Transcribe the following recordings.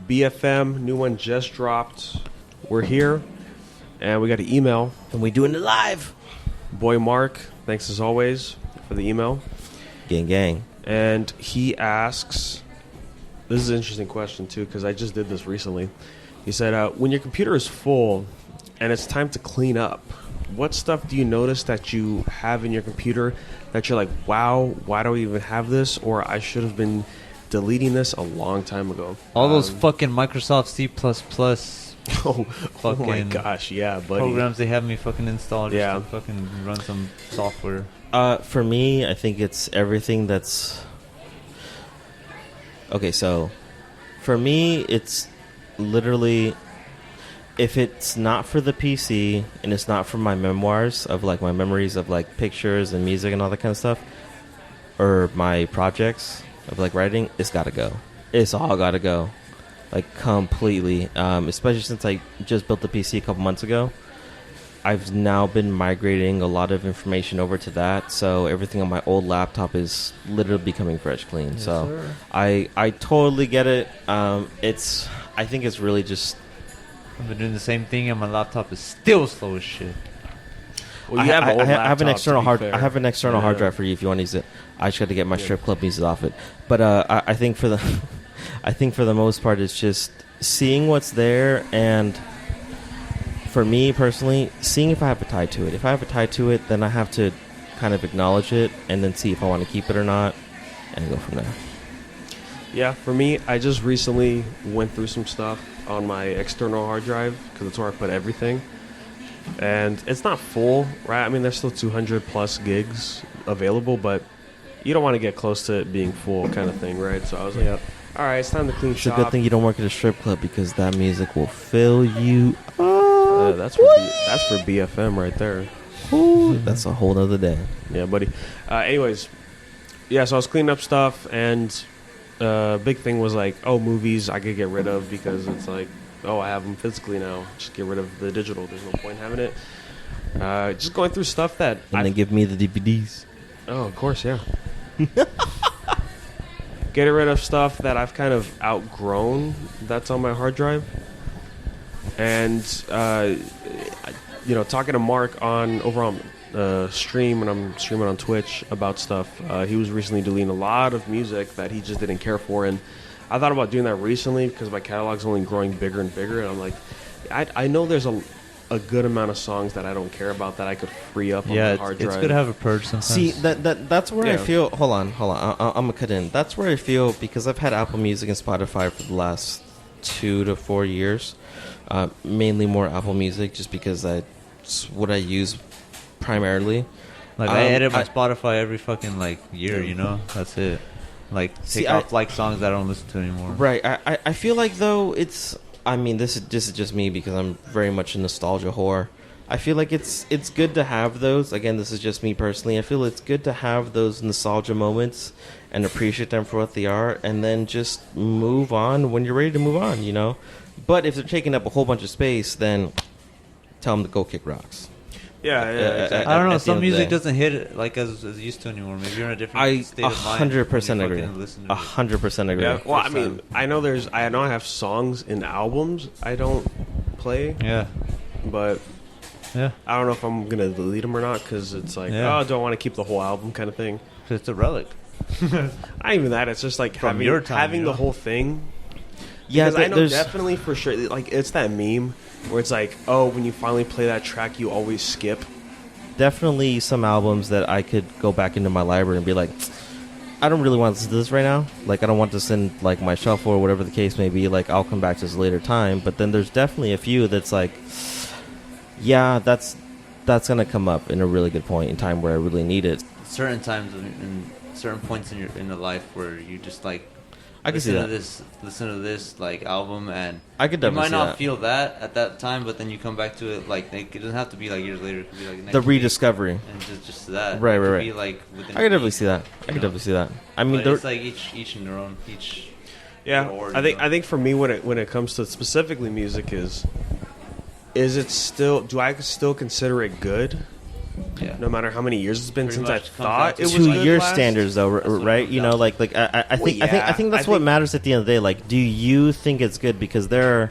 BFM, new one just dropped. We're here, and we got an email. And we doing it live. Boy Mark, thanks as always for the email. Gang, gang. And he asks, this is an interesting question too, because I just did this recently. He said, when your computer is full and it's time to clean up, what stuff do you notice that you have in your computer that you're like, wow, why do I even have this? Or I should have been deleting this a long time ago. All those fucking Microsoft C++ oh my gosh, yeah, buddy. programs they have me fucking install just to fucking run some software. For me, I think it's everything that's... Okay, so for me, it's literally... If it's not for the PC and it's not for my memoirs of like my memories of like pictures and music and all that kind of stuff, or my projects of like writing, it's gotta go. It's all gotta go, like completely. Especially since I just built the PC a couple months ago, I've now been migrating a lot of information over to that. So everything on my old laptop is literally becoming fresh clean. Yes, so sir. I totally get it. I think it's really just. I've been doing the same thing, and my laptop is still slow as shit. Well, you have an old I have an laptop, external to be hard. fair. I have an external hard drive for you if you want to use it. I just got to get my strip club music off it. But I think for the, I think for the most part, it's just seeing what's there, and for me personally, seeing if I have a tie to it. If I have a tie to it, then I have to kind of acknowledge it, and then see if I want to keep it or not, and go from there. Yeah, for me, I just recently went through some stuff on my external hard drive because it's where I put everything. And it's not full, right? I mean, there's still 200 plus gigs available, but you don't want to get close to it being full kind of thing, right? So I was like, all right, it's time to clean It's shop. a good thing you don't work at a strip club because that music will fill you up. That's for BFM right there. Ooh, that's a whole nother day. Yeah, buddy. Anyways, yeah, so I was cleaning up stuff, and big thing was like, movies I could get rid of because it's like, I have them physically now. Just get rid of the digital. There's no point having it. Just going through stuff that... And they give me the DVDs. Oh, of course, yeah. Getting rid of stuff that I've kind of outgrown that's on my hard drive. And, talking to Mark over on stream, when I'm streaming on Twitch about stuff, he was recently deleting a lot of music that he just didn't care for. And I thought about doing that recently because my catalog's only growing bigger and bigger. And I'm like, I know there's a good amount of songs that I don't care about that I could free up on the hard drive. It's good to have a purge sometimes. See, that's where I feel... Hold on. I'm going to cut in. That's where I feel, because I've had Apple Music and Spotify for the last 2 to 4 years. Mainly more Apple Music, just because that's what I use primarily. Like, I edit my Spotify every fucking, year, That's it. Take off, songs that I don't listen to anymore. Right. I feel like, though, it's... I mean, this is just me because I'm very much a nostalgia whore. I feel like it's good to have those. Again, this is just me personally. I feel it's good to have those nostalgia moments and appreciate them for what they are, and then just move on when you're ready to move on, But if they're taking up a whole bunch of space, then tell them to go kick rocks. Yeah, exactly. I don't know. Some music doesn't hit it as it used to anymore. Maybe you're in a different state of mind. 100% agree. 100% agree. Yeah, well, I mean, I know I have songs in albums I don't play. Yeah. But yeah, I don't know if I'm gonna delete them or not because it's like, do I want to keep the whole album kind of thing? It's a relic. Not even that. It's just like From having the whole thing. Yeah, because I know definitely for sure. Like, it's that meme where it's like, when you finally play that track, you always skip. Definitely some albums that I could go back into my library and be like, I don't really want to listen to this right now. Like, I don't want this in my shuffle or whatever the case may be. Like, I'll come back to this later time. But then there's definitely a few that's like, yeah, that's gonna come up in a really good point in time where I really need it. Certain times and certain points in your life where you just I can see that. Listen to this album, and I could you definitely might not see feel that at that time, but then you come back to it. It doesn't have to be years later. It could be next the week, rediscovery, and just that. Right. Be within I could definitely see that. I mean, but it's each in their own Yeah, I think for me when it comes to specifically music is it still? Do I still consider it good? Yeah. no matter how many years it's been Pretty since I much comes thought out it was to to good your last. standards though, what it right? comes You know, down like I think I think that's what matters at the end of the day. Like, do you think it's good? Because there are,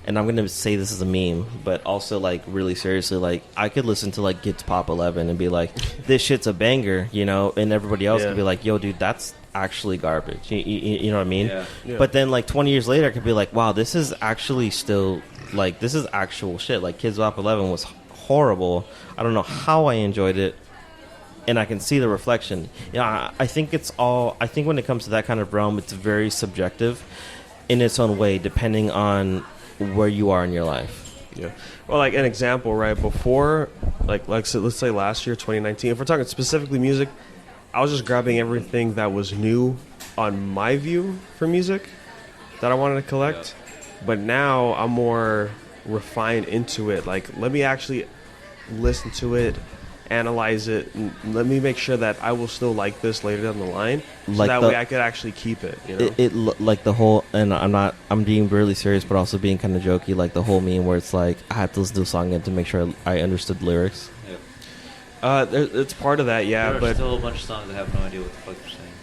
and I'm gonna say this is a meme, but also like really seriously, like I could listen to like Kidz Bop 11 and be like, this shit's a banger, you know, and everybody else could be like, yo, dude, that's actually garbage. You know what I mean? Yeah. Yeah. But then like 20 years later, I could be like, wow, this is actually still like this is actual shit. Like Kidz Bop 11 was horrible. I don't know how I enjoyed it. And I can see the reflection. Yeah, I think it's all. I think when it comes to that kind of realm, it's very subjective, in its own way, depending on where you are in your life. Yeah. Well, like an example, right? Before, so let's say last year, 2019. If we're talking specifically music, I was just grabbing everything that was new on my view for music that I wanted to collect. But now I'm more refined into it. Like, let me actually listen to it, analyze it, and let me make sure that I will still like this later down the line, so Like that the- way I could actually keep it. You know? Like the whole, and I'm being really serious, but also being kind of jokey. Like the whole meme where it's like I had to listen to a song again to make sure I understood lyrics. It's part of that, yeah. There are but still a bunch of songs I have no idea what the fuck you're saying.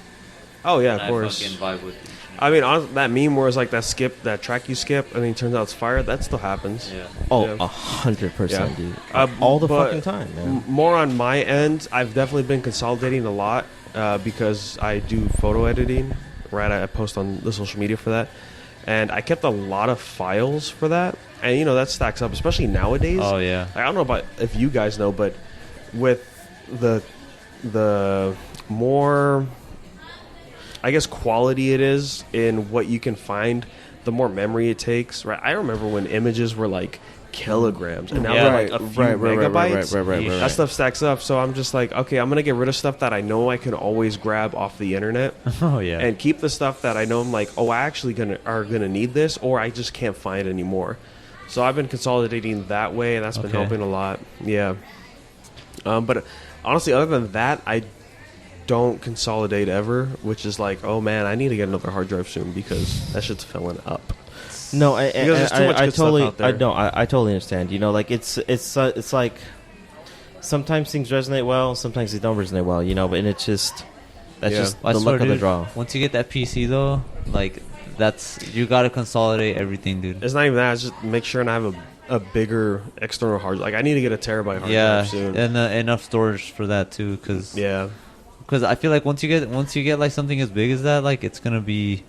oh yeah, And of course. I fucking vibe with each and I mean, that meme where it's like that track you skip, and then it turns out it's fire. That still happens. yeah. Oh, Yeah. 100%, Yeah. dude. Uh, All the but fucking time, man. More on my end, I've definitely been consolidating a lot because I do photo editing. Right, I post on the social media for that, and I kept a lot of files for that, and you know that stacks up, especially nowadays. Oh yeah. I don't know about if you guys know, but with the more, I guess, quality it is in what you can find, the more memory it takes. Right, I remember when images were like kilograms, and now Yeah. they're like a few megabytes. Right. That stuff stacks up, so I'm just like, okay, I'm gonna get rid of stuff that I know I can always grab off the internet, Oh yeah. and keep the stuff that I know I'm like, oh, I actually are gonna need this, or I just can't find anymore. So I've been consolidating that way, and that's been Okay. helping a lot. Yeah. But honestly, other than that, I don't consolidate ever, which is like, oh man, I need to get another hard drive soon because that shit's filling up. No, Because there's too much I good stuff totally, out there. I don't, I totally understand. You know, like it's like sometimes things resonate well, sometimes they don't resonate well. You know, but and it's just that's Yeah. just I the swear, luck of the dude, draw. Once you get that PC though, like that's you gotta consolidate everything, dude. It's not even that. It's just make sure and I have a bigger external hard. Like I need to get a terabyte hard Yeah, drive soon. and enough storage for that too, because Yeah. I feel like once you get like something as big as that, like it's gonna be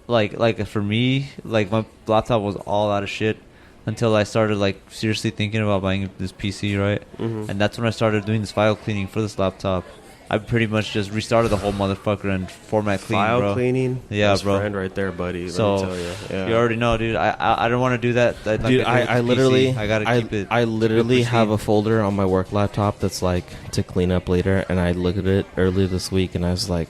like for me, like my laptop was all out of shit until I started like seriously thinking about buying this PC, right? Mhm. And that's when I started doing this file cleaning for this laptop. I pretty much just restarted the whole motherfucker and format clean, File bro. cleaning. Yeah, Best bro. friend right there, buddy. So Let me tell you. Yeah. you already know, dude. I don't want to do that. Like Dude, did with I the literally, PC. I gotta keep it. I literally keep it have a pristine. folder on my work laptop that's like to clean up later, and I looked at it earlier this week, and I was like,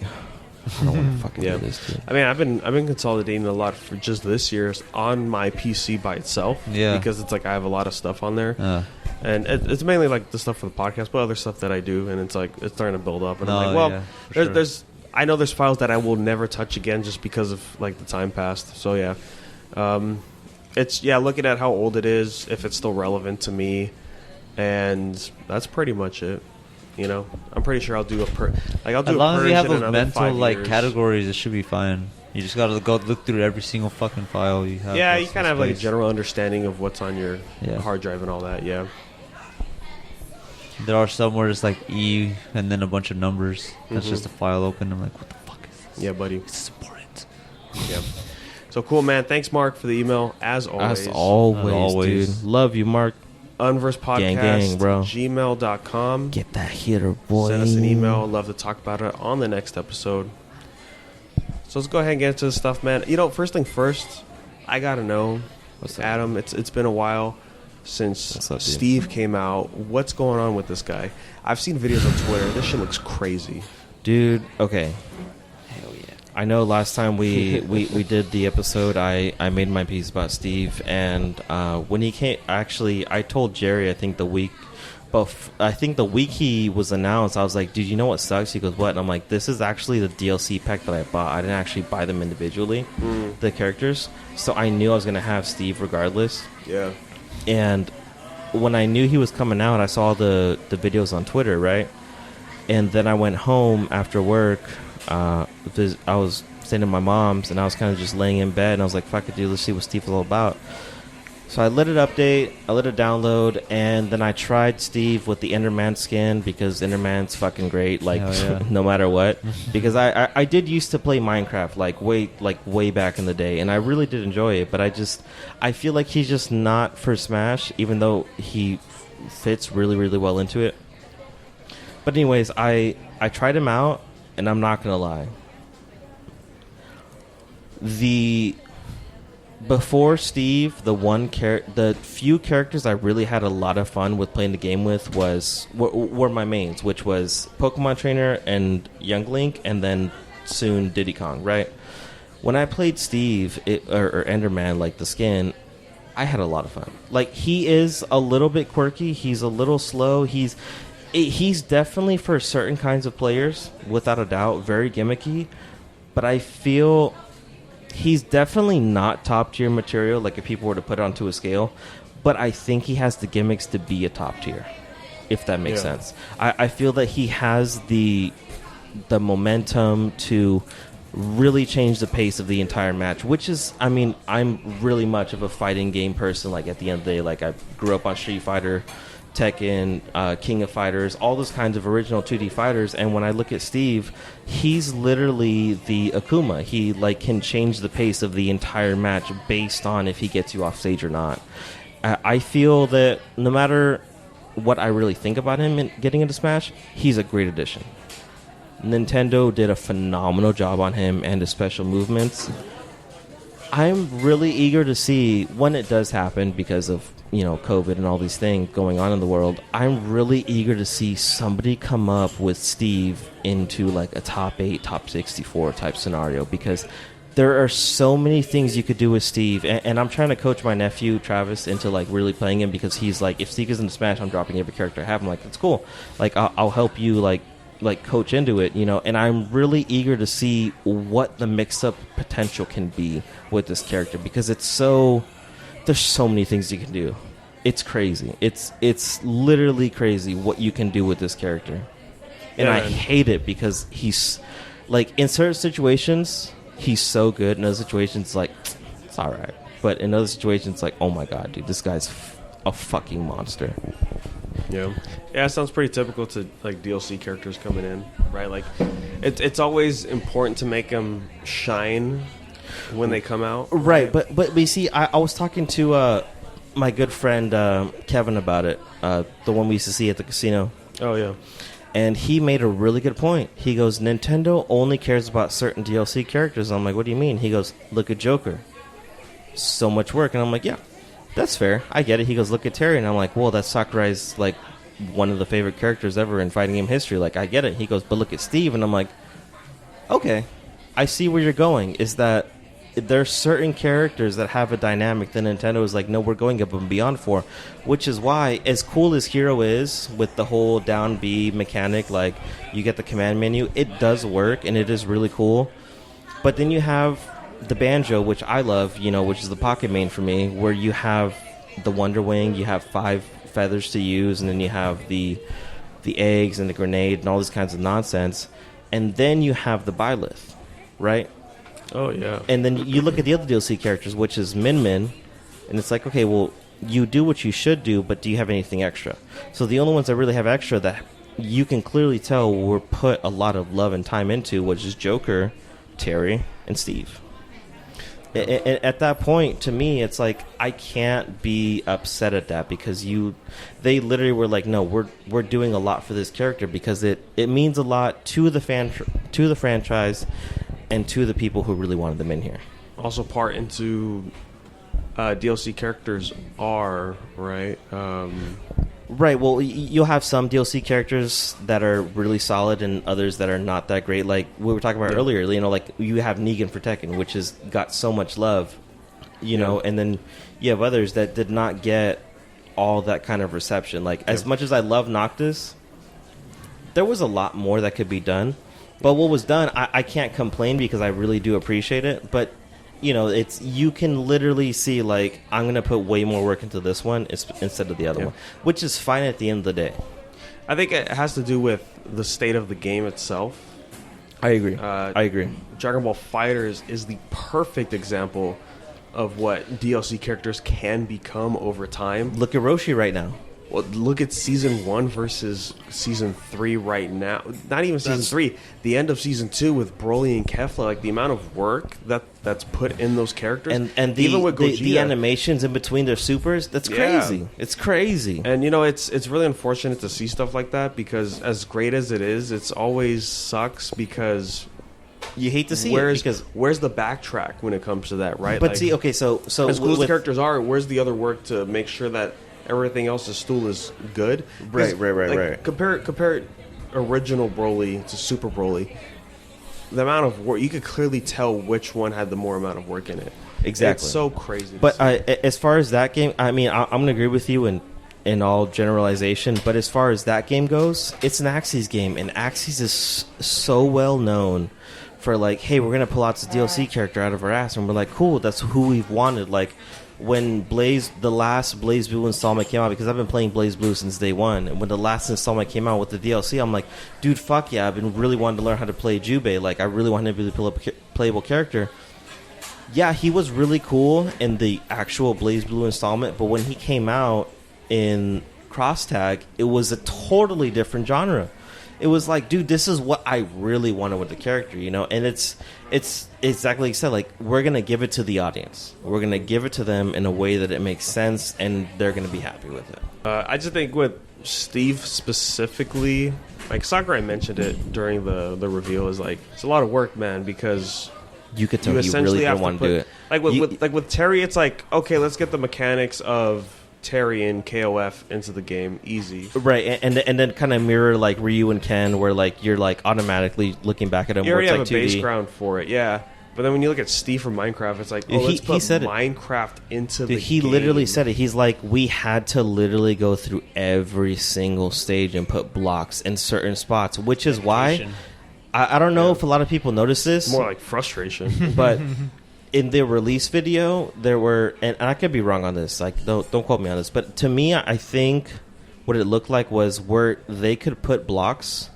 I don't want to fucking Yeah. do this, dude. I mean, I've been consolidating a lot for just this year on my PC by itself. Yeah. Because it's like I have a lot of stuff on there, Uh, and it's mainly like the stuff for the podcast, but other stuff that I do, and it's like it's starting to build up. And I'm No, like, well, yeah, for sure. there's I know there's files that I will never touch again just because of like the time passed. So yeah, it's looking at how old it is, if it's still relevant to me, and that's pretty much it. You know, I'm pretty sure I'll do I'll do as long as you have Persian those in another mental 5 like years. categories, it should be fine. You just gotta go look through every single fucking file you have. Yeah, that's you in kind of have like a space. general understanding of what's on your Yeah. hard drive and all that. Yeah. There are some where it's like E and then a bunch of numbers. That's Mhm. just a file open. I'm like, what the fuck is this? Yeah, buddy. This is important. Yeah. So cool, man. Thanks, Mark, for the email. As always. As always, always. dude. Love you, Mark. Unversepodcast, Gang, gang, bro. gmail.com. Get that hitter, boy. Send us an email. Love to talk about it on the next episode. So let's go ahead and get into the stuff, man. You know, first thing first, I got to know, What's up? Adam, it's been a while since What's up, dude? Steve came out. What's going on with this guy? I've seen videos on Twitter. This shit looks crazy. Dude, okay. Hell yeah. I know last time we did the episode, I made my piece about Steve, and when he came, actually, I told Jerry, I think the week he was announced, I was like, dude, you know what sucks? He goes, what? And I'm like, this is actually the DLC pack that I bought. I didn't actually buy them individually, the characters. So I knew I was going to have Steve regardless. Yeah. And when I knew he was coming out, I saw the videos on Twitter, right? And then I went home after work. I was staying at my mom's, and I was kind of just laying in bed, and I was like, fuck it, dude, let's see what Steve is all about. So I let it update, I let it download, and then I tried Steve with the Enderman skin, because Enderman's fucking great, like, no matter what. Because I did used to play Minecraft, way back in the day, and I really did enjoy it, but I feel like he's just not for Smash, even though he fits really, really well into it. But anyways, I tried him out, and I'm not going to lie. Before Steve, the few characters I really had a lot of fun with playing the game with were my mains, which was Pokemon Trainer and Young Link, and then soon Diddy Kong, right? When I played Steve, or Enderman, like the skin, I had a lot of fun. Like, he is a little bit quirky, he's a little slow, he's definitely for certain kinds of players, without a doubt, very gimmicky, but I feel he's definitely not top tier material, like if people were to put it onto a scale, but I think he has the gimmicks to be a top tier, if that makes sense. I feel that he has the momentum to really change the pace of the entire match, which is, I mean, I'm really much of a fighting game person. Like, at the end of the day, like, I grew up on Street Fighter, Tekken, King of Fighters, all those kinds of original 2D fighters, and when I look at Steve, he's literally the Akuma. He, like, can change the pace of the entire match based on if he gets you off stage or not. I feel that no matter what I really think about him getting into Smash, he's a great addition. Nintendo did a phenomenal job on him and his special movements. I'm really eager to see when it does happen, because of, you know, COVID and all these things going on in the world. I'm really eager to see somebody come up with Steve into like a top 8, top 64 type scenario, because there are so many things you could do with Steve, and I'm trying to coach my nephew Travis into like really playing him, because he's like, if Steve is in Smash, I'm dropping every character I have. I'm like, that's cool. Like, I'll help you like coach into it, you know. And I'm really eager to see what the mix-up potential can be with this character, because there's so many things you can do. It's crazy. It's literally crazy what you can do with this character. And I hate it, because he's like, in certain situations he's so good, in other situations like, it's alright, but in other situations like, oh my god, dude, this guy's a fucking monster. Yeah, it sounds pretty typical to like DLC characters coming in, right? Like, it's always important to make them shine when they come out, right? But you see, I was talking to my good friend Kevin about it, the one we used to see at the casino. Oh yeah, and he made a really good point. He goes, Nintendo only cares about certain DLC characters. I'm like, what do you mean? He goes, look at Joker, so much work, and I'm like, yeah. That's fair. I get it. He goes, look at Terry. And I'm like, well, that's Sakurai's, like, one of the favorite characters ever in fighting game history. Like, I get it. He goes, but look at Steve. And I'm like, okay, I see where you're going. Is that there's certain characters that have a dynamic that Nintendo is like, no, we're going above and beyond for. Which is why, as cool as Hero is with the whole down B mechanic, like, you get the command menu, it does work, and it is really cool. But then you have the banjo, which I love, you know, which is the pocket main for me, where you have the Wonder Wing, you have 5 feathers to use, and then you have the eggs and the grenade and all these kinds of nonsense, and then you have the Byleth, right? Oh yeah. And then you look at the other DLC characters, which is Min Min, and it's like, okay, well, you do what you should do, but do you have anything extra? So the only ones that really have extra that you can clearly tell were put a lot of love and time into, which is Joker, Terry, and Steve. At that point, to me, it's like, I can't be upset at that, because they literally were like, no, we're doing a lot for this character, because it means a lot to the franchise and to the people who really wanted them in here. Also, part into DLC characters are right. Right, well, you'll have some DLC characters that are really solid and others that are not that great. Like we were talking about earlier, you know, like you have Negan for Tekken, which has got so much love, you know, and then you have others that did not get all that kind of reception. Like, as much as I love Noctis, there was a lot more that could be done. But what was done, I can't complain, because I really do appreciate it. But it's you can literally see like I'm gonna put way more work into this one instead of the other one, which is fine at the end of the day. I think it has to do with the state of the game itself. I agree. Dragon Ball FighterZ is the perfect example of what DLC characters can become over time. Look at Roshi right now. Well, look at Season 1 versus Season 3 right now. Not even Season 3. The end of Season 2 with Broly and Kefla. Like, the amount of work that's put in those characters. And even with Gogeta, the animations in between their supers, that's crazy. It's crazy. And, it's really unfortunate to see stuff like that because as great as it is, it's always sucks because... You hate to see it because... Where's the backtrack when it comes to that, right? But see, okay, so as cool as the characters are, where's the other work to make sure that everything else is stool is good. Right. Compare original Broly to Super Broly. The amount of work, you could clearly tell which one had the more amount of work in it. Exactly. It's so crazy. But as far as that game, I mean, I'm going to agree with you in all generalization. But as far as that game goes, it's an Axis game. And Axis is so well known for like, hey, we're going to pull out this DLC character out of our ass. And we're like, cool, that's who we've wanted. Like, when the last Blaze Blue installment came out, because I've been playing Blaze Blue since day one, and when the last installment came out with the DLC, I'm like, dude, fuck yeah, I've been really wanting to learn how to play Jubei. Like, I really wanted to be a playable character. Yeah, he was really cool in the actual Blaze Blue installment, but when he came out in Cross Tag, it was a totally different genre. It was like, dude, this is what I really wanted with the character, and it's exactly like you said, like, we're going to give it to the audience. We're going to give it to them in a way that it makes sense, and they're going to be happy with it. I just think with Steve specifically, like Sakurai mentioned it during the reveal, is like, it's a lot of work, man, because you could tell you really didn't want to do it. Like with Terry, it's like, okay, let's get the mechanics of Terry and KOF into the game easy, right? And then kind of mirror like Ryu and Ken, where like you're like automatically looking back at them. You already have like a 2D base ground for it, yeah. But then when you look at Steve from Minecraft, it's like, let's put Minecraft into the game. He literally said it. He's like, we had to literally go through every single stage and put blocks in certain spots, which is why I don't know if a lot of people notice this. More like frustration, but. In the release video, there were, and I could be wrong on this, like, don't quote me on this, but to me, I think what it looked like was where they could put blocks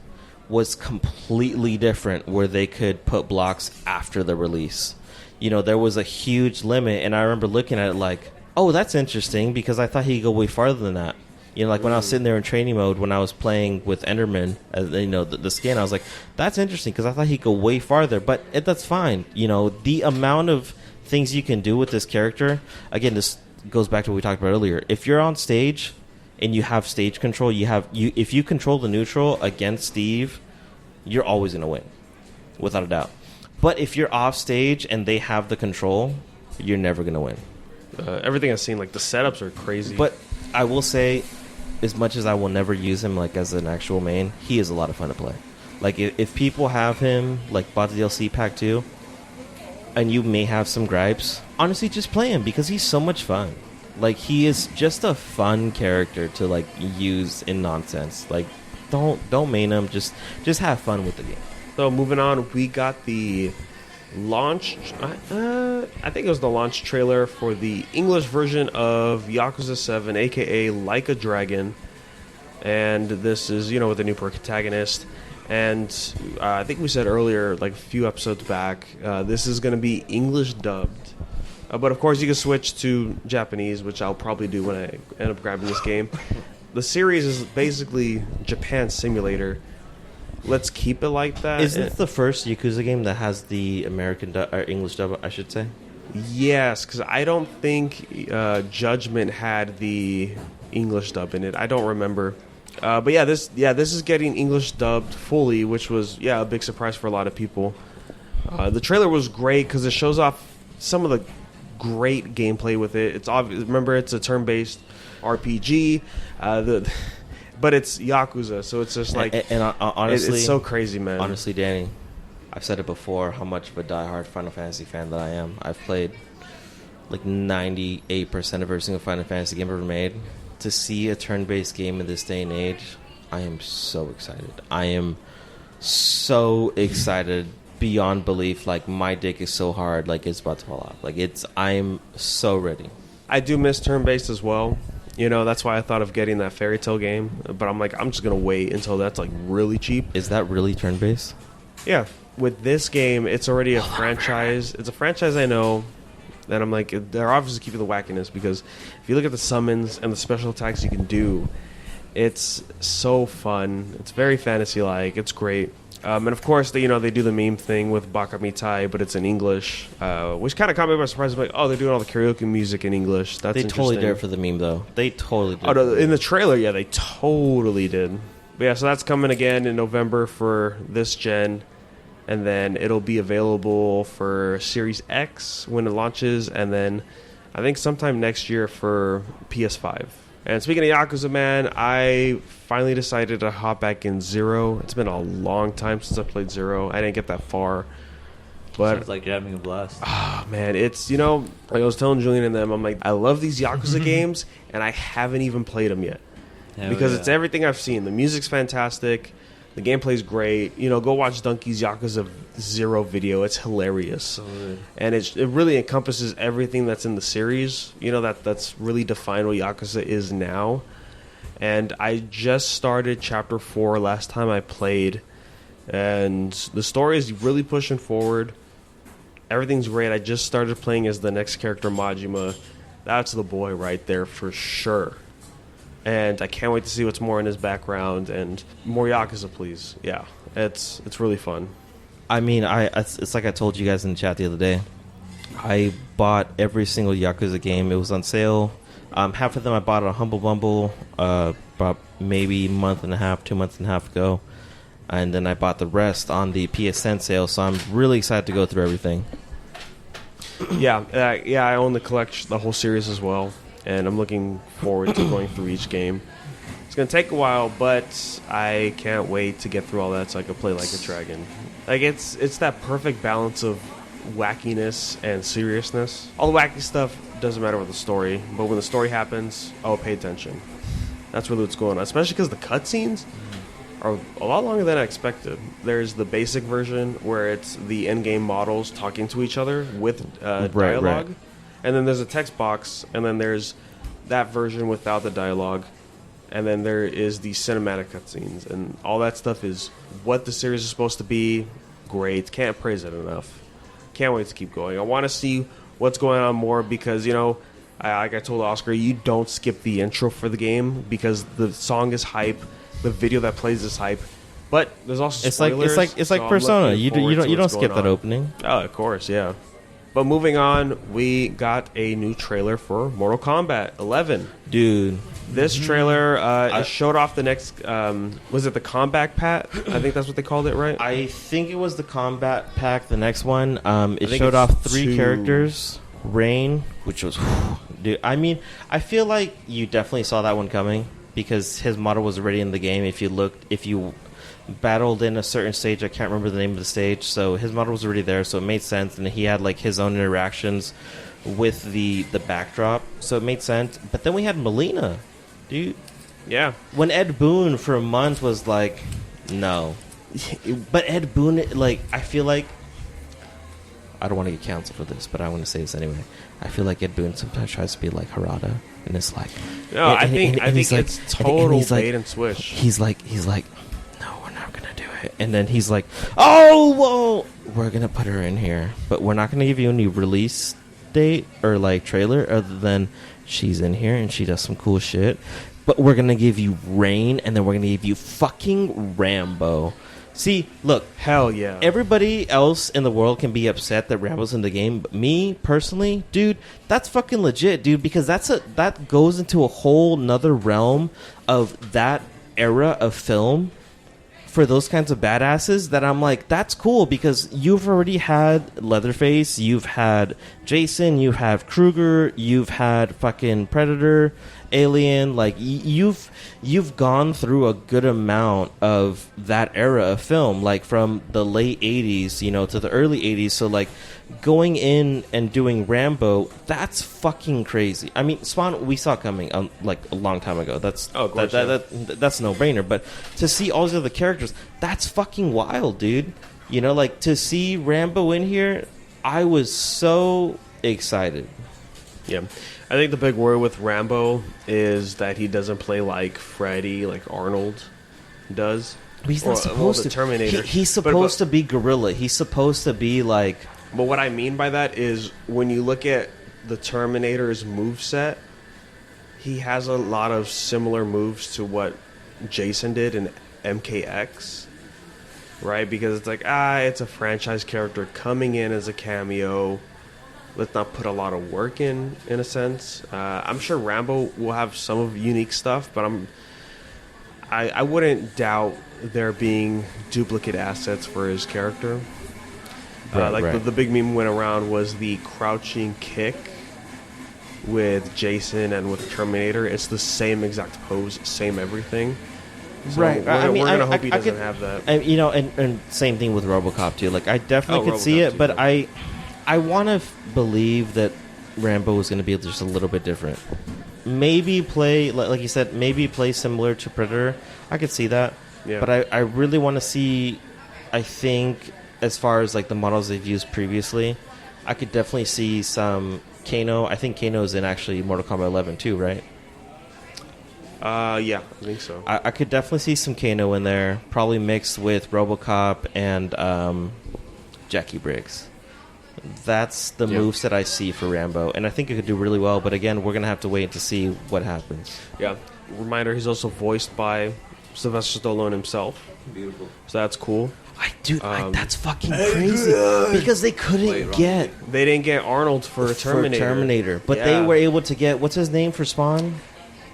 was completely different where they could put blocks after the release. There was a huge limit, and I remember looking at it like, oh, that's interesting, because I thought he'd go way farther than that. Like when I was sitting there in training mode, when I was playing with Enderman, the skin, I was like, that's interesting because I thought he'd go way farther. But that's fine. The amount of things you can do with this character, again, this goes back to what we talked about earlier. If you're on stage and you have stage control, if you control the neutral against Steve, you're always going to win, without a doubt. But if you're off stage and they have the control, you're never going to win. Everything I've seen, like the setups are crazy. But I will say, as much as I will never use him like as an actual main, he is a lot of fun to play. Like if people have him, like bought the DLC pack too, and you may have some gripes, honestly just play him because he's so much fun. Like he is just a fun character to like use in nonsense. Like don't main him, just have fun with the game. So moving on, we got the launch, I think it was the launch trailer for the English version of Yakuza 7, aka Like a Dragon, and this is with a new protagonist, and I think we said earlier, like a few episodes back, this is going to be English dubbed, but of course you can switch to Japanese, which I'll probably do when I end up grabbing this game. The series is basically Japan Simulator. Let's keep it like that. Isn't it the first Yakuza game that has the American or English dub, I should say? Yes, because I don't think Judgment had the English dub in it. I don't remember. But this is getting English dubbed fully, which was a big surprise for a lot of people. The trailer was great because it shows off some of the great gameplay with it. It's obvious. Remember, it's a turn-based RPG. But it's Yakuza, so it's just like... And honestly... It's so crazy, man. Honestly, Danny, I've said it before, how much of a diehard Final Fantasy fan that I am. I've played like 98% of every single Final Fantasy game ever made. To see a turn-based game in this day and age, I am so excited. I am so excited beyond belief. Like, my dick is so hard, like, it's about to fall off. Like, I'm so ready. I do miss turn-based as well. You know, that's why I thought of getting that Fairy Tale game. But I'm like, I'm just going to wait until that's, like, really cheap. Is that really turn-based? Yeah. With this game, it's already a franchise. It's a franchise I know. And I'm like, they're obviously keeping the wackiness because if you look at the summons and the special attacks you can do, it's so fun. It's very fantasy-like. It's great. And of course, they do the meme thing with Baka Mitai, but it's in English, which kind of caught me by surprise. I'm like, oh, they're doing all the karaoke music in English. That's they totally interesting. did it for the meme, though. They totally did. Oh, no, in the trailer, yeah, they totally did. But yeah, so that's coming again in November for this gen, and then it'll be available for Series X when it launches, and then I think sometime next year for PS5. And speaking of Yakuza, man, I finally decided to hop back in Zero. It's been a long time since I played Zero. I didn't get that far. But Sounds like you're having a blast. oh, man, it's, like I was telling Julian and them, I'm like, I love these Yakuza games, and I haven't even played them yet. Hell Because yeah. it's everything I've seen. The music's fantastic. The gameplay's great. Go watch Donkey's Yakuza Zero video. It's hilarious. So good. And it really encompasses everything that's in the series. That's really defined what Yakuza is now. And I just started Chapter 4 last time I played. And the story is really pushing forward. Everything's great. I just started playing as the next character, Majima. That's the boy right there for sure. And I can't wait to see what's more in his background and more Yakuza, please. Yeah, it's really fun. I mean, it's like I told you guys in the chat the other day. I bought every single Yakuza game. It was on sale. Half of them I bought on Humble Bumble about maybe 2 months and a half ago. And then I bought the rest on the PSN sale, so I'm really excited to go through everything. Yeah, I own the whole series as well. And I'm looking forward to going through each game. It's going to take a while, but I can't wait to get through all that so I can play like a dragon. Like, it's that perfect balance of wackiness and seriousness. All the wacky stuff doesn't matter with the story, but when the story happens, pay attention. That's really what's going on, especially because the cutscenes are a lot longer than I expected. There's the basic version where it's the in-game models talking to each other with dialogue. Right. And then there's a text box, and then there's that version without the dialogue, and then there is the cinematic cutscenes, and all that stuff is what the series is supposed to be. Great. Can't praise it enough. Can't wait to keep going. I want to see what's going on more because, like I told Oscar, you don't skip the intro for the game because the song is hype, the video that plays is hype, but there's also spoilers. It's like Persona. You don't skip that opening. Oh, of course, yeah. But moving on, we got a new trailer for Mortal Kombat 11. Dude. This trailer it showed off the next... was it the Combat Pack? I think that's what they called it, right? I think it was the Combat Pack, the next one. It think showed it's off 3 2. characters. Rain, which was... Dude, I mean, I feel like you definitely saw that one coming because his model was already in the game. If you battled in a certain stage, I can't remember the name of the stage, so his model was already there, so it made sense, and he had like his own interactions with the backdrop, so it made sense. But then we had Melina, dude. Yeah. When Ed Boon for a month was like, no. But Ed Boon, like, I feel like, I don't want to get canceled for this, but I want to say this anyway. I feel like Ed Boon sometimes tries to be like Harada, and it's like, No, I think it's total bait and switch. He's like, no, we're not gonna do it. And then he's like, oh, whoa, we're gonna put her in here, but we're not gonna give you any release date or like trailer other than she's in here and she does some cool shit. But we're gonna give you Rain, and then we're gonna give you fucking Rambo. See, look, hell yeah. Everybody else in the world can be upset that Rambo's in the game, but me personally, dude, that's fucking legit, dude, because that goes into a whole nother realm of that era of film for those kinds of badasses that I'm like, that's cool because you've already had Leatherface, you've had Jason, you have Kruger, you've had fucking Predator, Alien, like you've gone through a good amount of that era of film, like from the late 80s, to the early 80s. So like going in and doing Rambo, that's fucking crazy. I mean, Spawn we saw coming like a long time ago. That's that's a no-brainer. But to see all these other characters, that's fucking wild, dude. You know, like, to see Rambo in here, I was so excited. Yeah. I think the big worry with Rambo is that he doesn't play like Freddy, like Arnold does. But he's not supposed to. Terminator. He's supposed to be gorilla. He's supposed to be like... But what I mean by that is when you look at the Terminator's moveset, he has a lot of similar moves to what Jason did in MKX. Right? Because it's like, it's a franchise character coming in as a cameo. Let's not put a lot of work in a sense. I'm sure Rambo will have some of unique stuff, but I wouldn't doubt there being duplicate assets for his character. Right. The big meme went around was the crouching kick with Jason and with Terminator. It's the same exact pose, same everything. So right. We're going to hope he doesn't have that. And, you know, and same thing with RoboCop too. Like, I definitely could see RoboCop it, too, but yeah. I want to believe that Rambo was going to be just a little bit different. Maybe play, like you said, maybe play similar to Predator. I could see that. Yeah. But I really want to see, I think, as far as like the models they've used previously, I could definitely see some Kano. I think Kano's in actually Mortal Kombat 11 too, right? Yeah, I think so. I could definitely see some Kano in there, probably mixed with RoboCop and Jackie Briggs. That's the moves that I see for Rambo, and I think it could do really well. But again, we're gonna have to wait to see what happens. Yeah. Reminder: he's also voiced by Sylvester Stallone himself. Beautiful. So that's cool. That's fucking crazy because they couldn't get They didn't get Arnold for Terminator. But they were able to get what's his name for Spawn.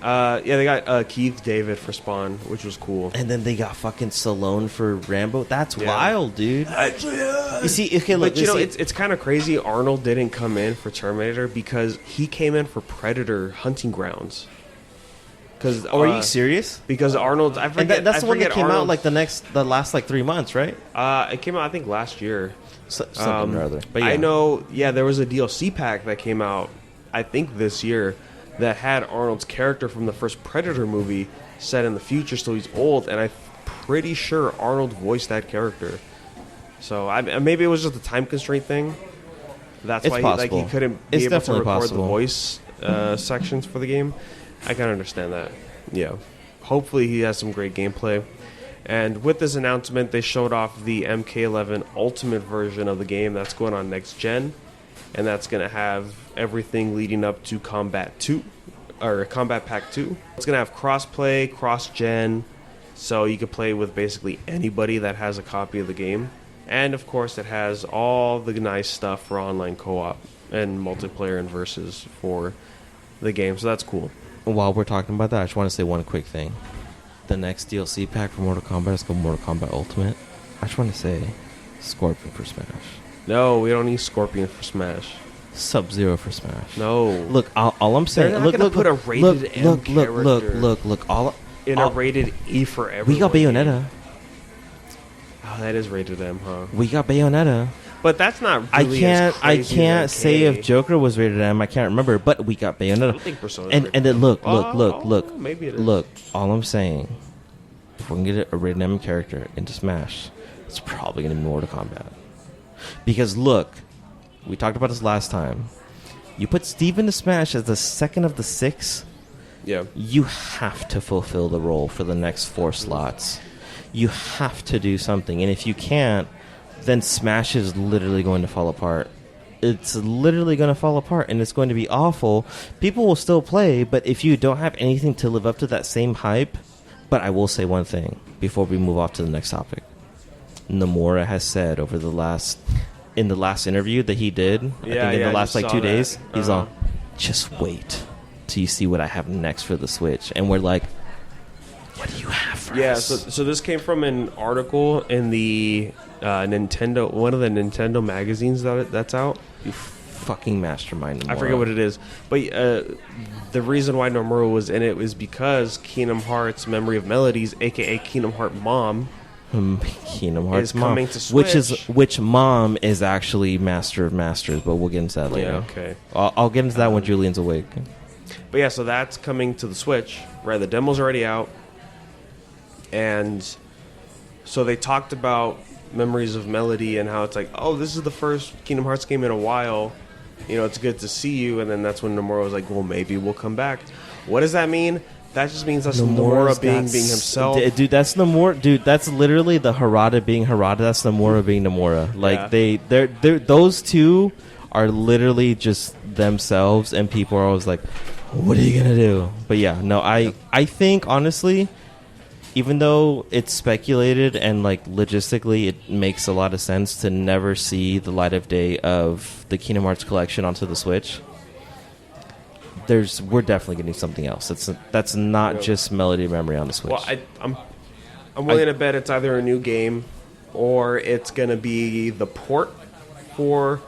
They got Keith David for Spawn, which was cool. And then they got fucking Stallone for Rambo. That's wild, dude. You see, okay, look, But you know, it's kind of crazy. Arnold didn't come in for Terminator because he came in for Predator Hunting Grounds. Are you serious? Because Arnold, I forget. And that's the one that came out Arnold's- like the last like 3 months, right? It came out, I think, last year. Something or other. But yeah. I know. Yeah, there was a DLC pack that came out, I think, this year that had Arnold's character from the first Predator movie set in the future, so he's old, and I'm pretty sure Arnold voiced that character. So maybe it was just a time constraint thing. That's why he couldn't be able to record the voice sections for the game. I can understand that. Yeah. Hopefully he has some great gameplay. And with this announcement, they showed off the MK11 Ultimate version of the game that's going on next gen. And that's going to have everything leading up to Combat 2, or Combat Pack 2. It's going to have cross-play, cross-gen, so you can play with basically anybody that has a copy of the game. And, of course, it has all the nice stuff for online co-op and multiplayer and versus for the game, so that's cool. While we're talking about that, I just want to say one quick thing. The next DLC pack for Mortal Kombat is called Mortal Kombat Ultimate. I just want to say Scorpion for Smash. No, we don't need Scorpion for Smash. Sub-Zero for Smash. No. Look, all I'm saying... They're not gonna put a rated M character Look. A rated E for everyone. We got Bayonetta. Oh, that is rated M, huh? We got Bayonetta. But that's not really I can't say if Joker was rated M. I can't remember, but we got Bayonetta. I don't think Persona's and rated then M. look. Maybe it is. Look, all I'm saying, if we can get a rated M character into Smash, it's probably going to be Mortal Kombat. Because look, we talked about this last time. You put Steve into Smash as the second of the 6. Yeah. You have to fulfill the role for the next 4 slots. You have to do something, and if you can't, then Smash is literally going to fall apart. It's literally going to fall apart, and it's going to be awful. People will still play, but if you don't have anything to live up to that same hype... But I will say one thing before we move off to the next topic. Nomura has said in the last interview that he did, I think in the last like 2 days, he's all, just wait till you see what I have next for the Switch. And we're like, what do you have for us? So this came from an article in the Nintendo, one of the Nintendo magazines that's out. You fucking mastermind. Nomura. I forget what it is, but the reason why Nomura was in it was because Kingdom Hearts Memory of Melodies, aka Kingdom Heart Mom, Kingdom Hearts is Mom, coming to Switch. which Mom is actually Master of Masters, but we'll get into that later. Yeah, okay. I'll get into that when Julian's awake. But yeah, so that's coming to the Switch, right? The demo's already out. And so they talked about memories of Melody and how it's like, oh, this is the first Kingdom Hearts game in a while. You know, it's good to see you. And then that's when Nomura was like, well, maybe we'll come back. What does that mean? That just means that's Nomura being himself. Dude, that's Nomura. Dude, that's literally the Harada being Harada. That's Nomura being Nomura. Like, they're those two are literally just themselves, and people are always like, what are you going to do? But yeah, no, I think, honestly, even though it's speculated and, like, logistically it makes a lot of sense to never see the light of day of the Kingdom Hearts collection onto the Switch, we're definitely getting something else. That's not just Melody Memory on the Switch. Well, I'm willing to bet it's either a new game or it's going to be the port for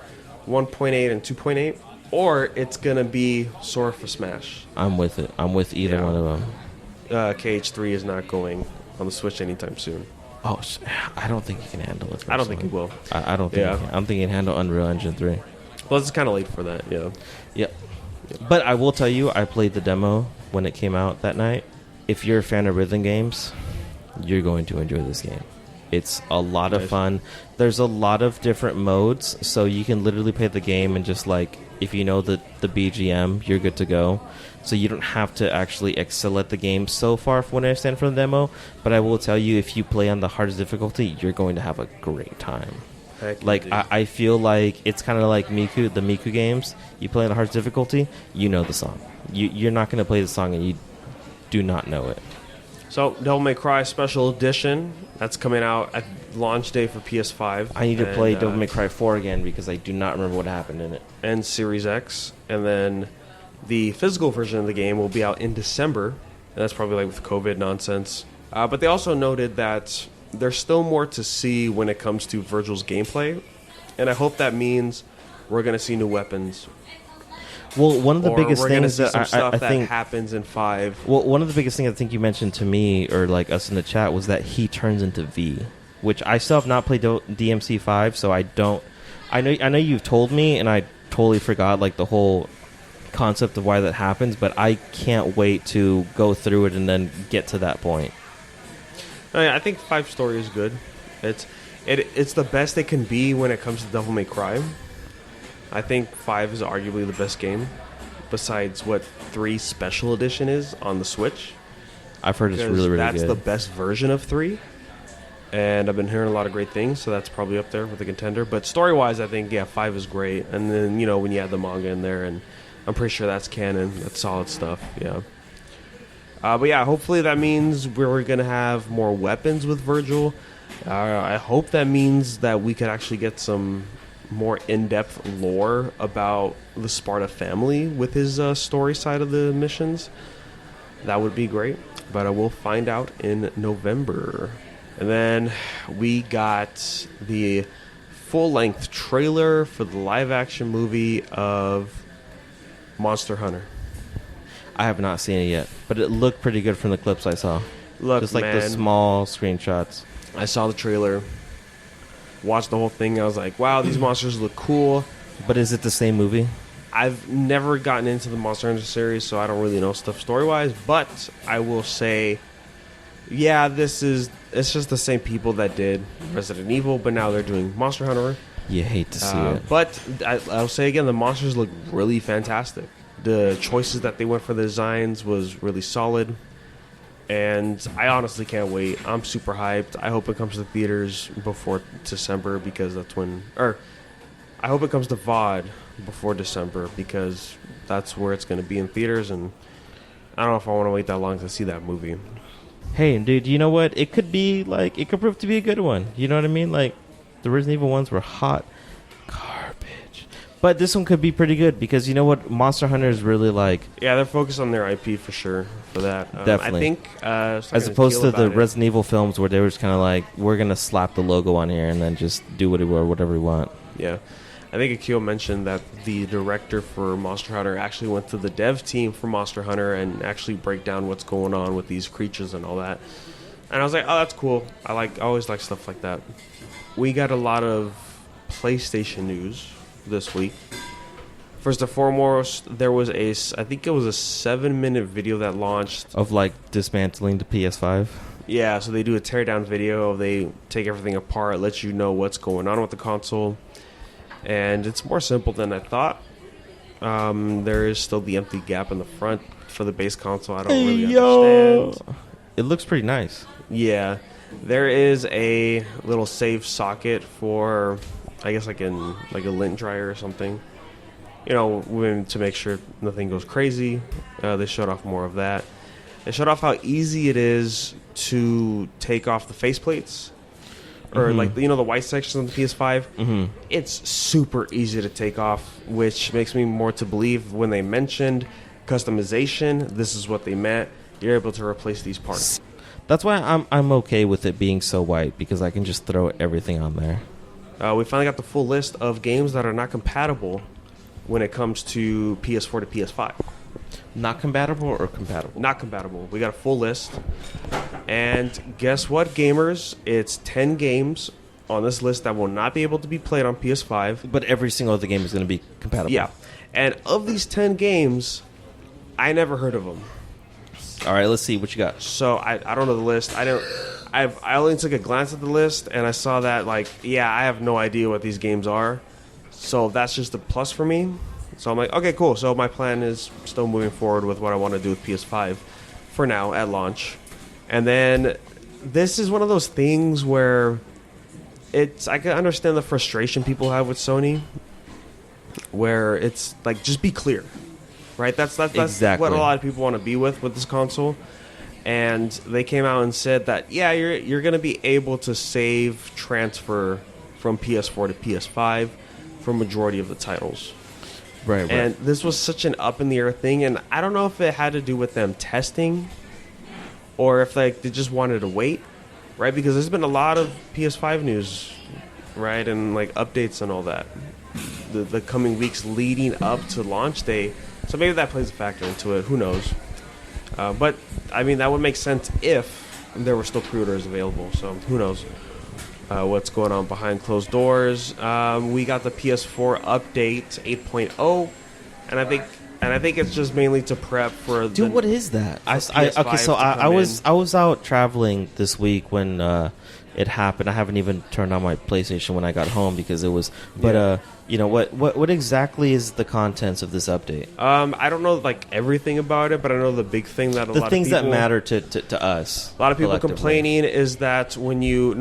1.8 and 2.8, or it's going to be Sora for Smash. I'm with it. I'm with either one of them. KH3 is not going on the Switch anytime soon. Oh, I don't think he can handle it. I don't think he will. I don't think he can. I don't think he can handle Unreal Engine 3. Well, it's kind of late for that, Yep. But I will tell you, I played the demo when it came out that night. If you're a fan of rhythm games, you're going to enjoy this game. It's a lot of fun. There's a lot of different modes, so you can literally play the game and just, like, if you know the BGM, you're good to go. So you don't have to actually excel at the game so far, from what I understand from the demo. But I will tell you, if you play on the hardest difficulty, you're going to have a great time. Like, I feel like it's kind of like the Miku games. You play on the hardest difficulty, you know the song. You're not going to play the song and you do not know it. So, Devil May Cry Special Edition, that's coming out at launch day for PS5. I need to play Devil May Cry 4 again because I do not remember what happened in it. And Series X. And then the physical version of the game will be out in December. And that's probably like with COVID nonsense. But they also noted that there's still more to see when it comes to Virgil's gameplay. And I hope that means we're going to see new weapons. Well, one of the biggest things that I think that happens in 5. Well, one of the biggest things I think you mentioned to me, or like us in the chat, was that he turns into V, which I still have not played DMC 5, so I don't. I know you've told me, and I totally forgot like the whole concept of why that happens, but I can't wait to go through it and then get to that point. I think 5 story is good. It's the best it can be when it comes to Devil May Cry. I think 5 is arguably the best game, besides what 3 Special Edition is on the Switch. I've heard it's really, really that's good. That's the best version of 3, and I've been hearing a lot of great things, so that's probably up there with the contender. But story-wise, I think, 5 is great. And then, when you add the manga in there, and I'm pretty sure that's canon, that's solid stuff, But yeah, hopefully that means we're going to have more weapons with Virgil. I hope that means that we could actually get some more in-depth lore about the Sparta family with his story side of the missions. That would be great, but I will find out in November. And then we got the full-length trailer for the live-action movie of Monster Hunter. I have not seen it yet, but it looked pretty good from the clips I saw. Look, just like man, the small screenshots. I saw the trailer, watched the whole thing. I was like, wow, these monsters look cool. But is it the same movie? I've never gotten into the Monster Hunter series, so I don't really know stuff story-wise. But I will say, yeah, it's just the same people that did Resident Evil, but now they're doing Monster Hunter. You hate to see it. But I'll say again, the monsters look really fantastic. The choices that they went for the designs was really solid. And I honestly can't wait. I'm super hyped. I hope it comes to theaters before December, because that's when... Or, I hope it comes to VOD before December, because that's where it's going to be in theaters, and I don't know if I want to wait that long to see that movie. Hey, dude, you know what? It could be, like... It could prove to be a good one. You know what I mean? Like, the Resident Evil ones were hot garbage. But this one could be pretty good, because you know what? Monster Hunter is really like... Yeah, they're focused on their IP for sure, for that. Definitely. I think... as opposed to the Resident Evil films where they were just kind of like, we're going to slap the logo on here and then just do whatever we want. Yeah. I think Akil mentioned that the director for Monster Hunter actually went to the dev team for Monster Hunter and actually break down what's going on with these creatures and all that. And I was like, oh, that's cool. I always like stuff like that. We got a lot of PlayStation news this week. First and foremost, there was I think it was a 7-minute video that launched. Of like dismantling the PS5? Yeah, so they do a teardown video. They take everything apart, let you know what's going on with the console. And it's more simple than I thought. There is still the empty gap in the front for the base console. I don't really understand. It looks pretty nice. Yeah. There is a little save socket for, I guess, like a lint dryer or something. You know, to make sure nothing goes crazy. They showed off more of that. They showed off how easy it is to take off the faceplates. Or, like, the white section on the PS5. Mm-hmm. It's super easy to take off, which makes me more to believe when they mentioned customization, this is what they meant. You're able to replace these parts. That's why I'm okay with it being so white, because I can just throw everything on there. We finally got the full list of games that are not compatible when it comes to PS4 to PS5. Not compatible or compatible? Not compatible. We got a full list. And guess what, gamers? It's 10 games on this list that will not be able to be played on PS5. But every single other game is going to be compatible. Yeah. And of these 10 games, I never heard of them. All right, let's see what you got. So I don't know the list. I only took a glance at the list, and I saw that, like, yeah, I have no idea what these games are. So that's just a plus for me. So I'm like, okay, cool. So my plan is still moving forward with what I want to do with PS5 for now at launch. And then this is one of those things where I can understand the frustration people have with Sony, where it's like, just be clear, right? That's exactly what a lot of people want to be with this console. And they came out and said that, yeah, you're going to be able to save transfer from PS4 to PS5 for majority of the titles. Right. And this was such an up-in-the-air thing, and I don't know if it had to do with them testing or if they just wanted to wait, right? Because there's been a lot of PS5 news, right, and like updates and all that the coming weeks leading up to launch day. So maybe that plays a factor into it. Who knows? But, I mean, that would make sense if there were still pre-orders available. So who knows what's going on behind closed doors. We got the PS4 update 8.0, and I think it's just mainly to prep for Dude, what is that? PS5 I was out traveling this week when it happened. I haven't even turned on my PlayStation when I got home because it was. But you know what exactly is the contents of this update? I don't know like everything about it, but I know the big thing that the things that matter to us. A lot of people complaining is that when you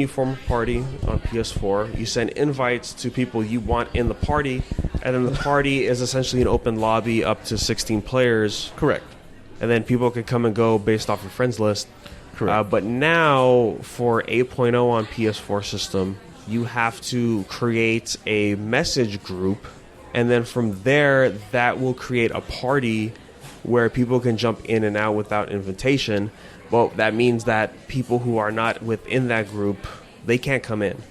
form a party on PS4, you send invites to people you want in the party, and then the party is essentially an open lobby up to 16 players. Correct. And then people can come and go based off your friends list. Correct. But now for 8.0 on PS4 system, you have to create a message group, and then from there, that will create a party where people can jump in and out without invitation. Well, that means that people who are not within that group, they can't come in.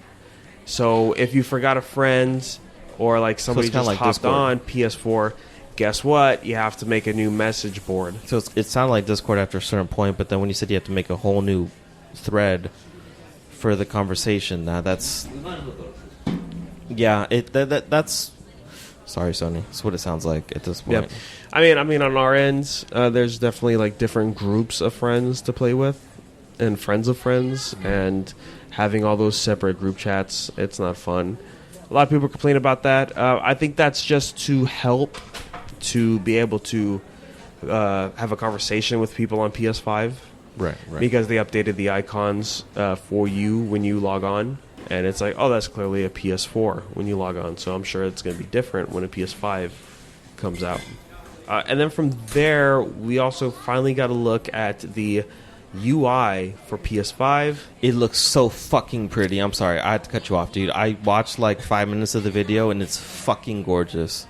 So if you forgot a friend or like somebody just like hopped Discord on PS4, guess what? You have to make a new message board. So it sounded like Discord after a certain point, but then when you said you have to make a whole new thread for the conversation, now that's... Yeah, that's... Sorry, Sony. That's what it sounds like at this point. Yeah. I mean, on our end, there's definitely like different groups of friends to play with and friends of friends, and having all those separate group chats, it's not fun. A lot of people complain about that. I think that's just to help to be able to have a conversation with people on PS5. Right. Because they updated the icons for you when you log on. And it's like, oh, that's clearly a PS4 when you log on. So I'm sure it's going to be different when a PS5 comes out. And then from there, we also finally got a look at the UI for PS5. It looks so fucking pretty. I'm sorry, I had to cut you off, dude. I watched like 5 minutes of the video, and it's fucking gorgeous.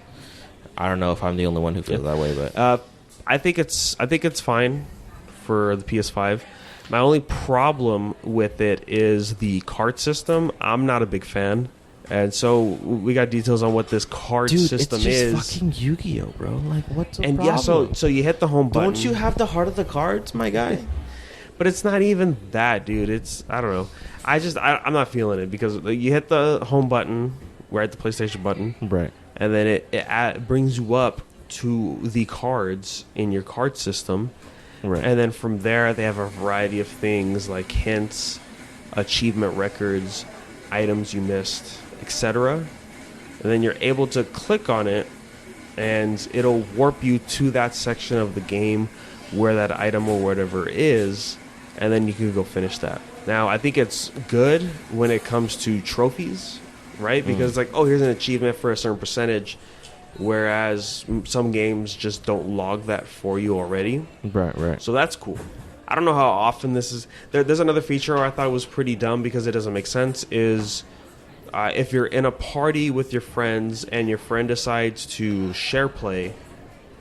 I don't know if I'm the only one who feels that way, but I think it's fine for the PS5. My only problem with it is the card system. I'm not a big fan. And so we got details on what this card system is. Dude, it's just fucking Yu-Gi-Oh, bro. Like, what's the problem? Yeah, so you hit the home button. Don't you have the heart of the cards, my guy? But it's not even that, dude. It's, I don't know. I'm not feeling it because you hit the home button, right, the PlayStation button. Right. And then it brings you up to the cards in your card system. Right. And then from there, they have a variety of things like hints, achievement records, items you missed, etc. And then you're able to click on it, and it'll warp you to that section of the game where that item or whatever is, and then you can go finish that. Now, I think it's good when it comes to trophies, right? Because it's like, oh, here's an achievement for a certain percentage, whereas some games just don't log that for you already. Right. So that's cool. I don't know how often this is. There's another feature I thought was pretty dumb because it doesn't make sense, is if you're in a party with your friends and your friend decides to share play,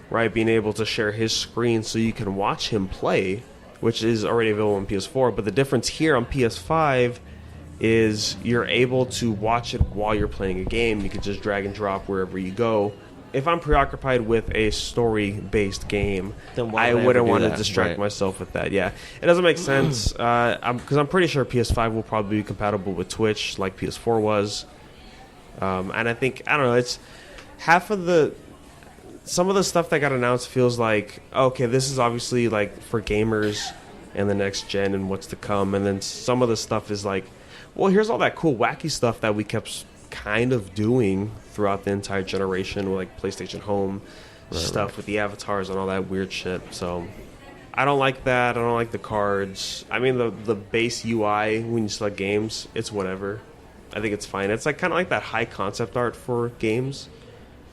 right, being able to share his screen so you can watch him play, which is already available on PS4. But the difference here on PS5 is you're able to watch it while you're playing a game. You can just drag and drop wherever you go. If I'm preoccupied with a story-based game, Then why I would I wouldn't ever do want to that? distract Right. myself with that. Yeah, it doesn't make sense because I'm pretty sure PS5 will probably be compatible with Twitch like PS4 was. And I think, I don't know, it's half of some of the stuff that got announced feels like, okay, this is obviously like for gamers and the next gen and what's to come. And then some of the stuff is like, well, here's all that cool wacky stuff that we kept kind of doing throughout the entire generation with like PlayStation Home stuff with the avatars and all that weird shit. So I don't like that. I don't like the cards. I mean, the base UI when you select games, it's whatever. I think it's fine. It's like kind of like that high concept art for games.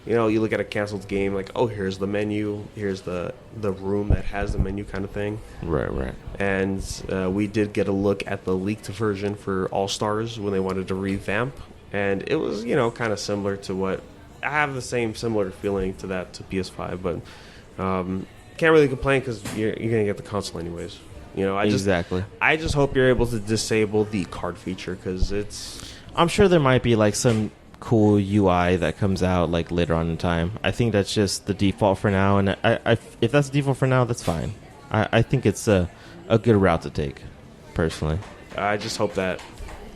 You know, you look at a canceled game like, oh, here's the menu, here's the room that has the menu kind of thing. Right. And we did get a look at the leaked version for All Stars when they wanted to revamp, and it was, you know, kind of similar to what I have the same similar feeling to that to PS5, but can't really complain because you're gonna get the console anyways. You know, I just hope you're able to disable the card feature because it's. I'm sure there might be like some cool UI that comes out like later on in time. I think that's just the default for now, and I if that's the default for now, that's fine. I think it's a good route to take, personally. I just hope that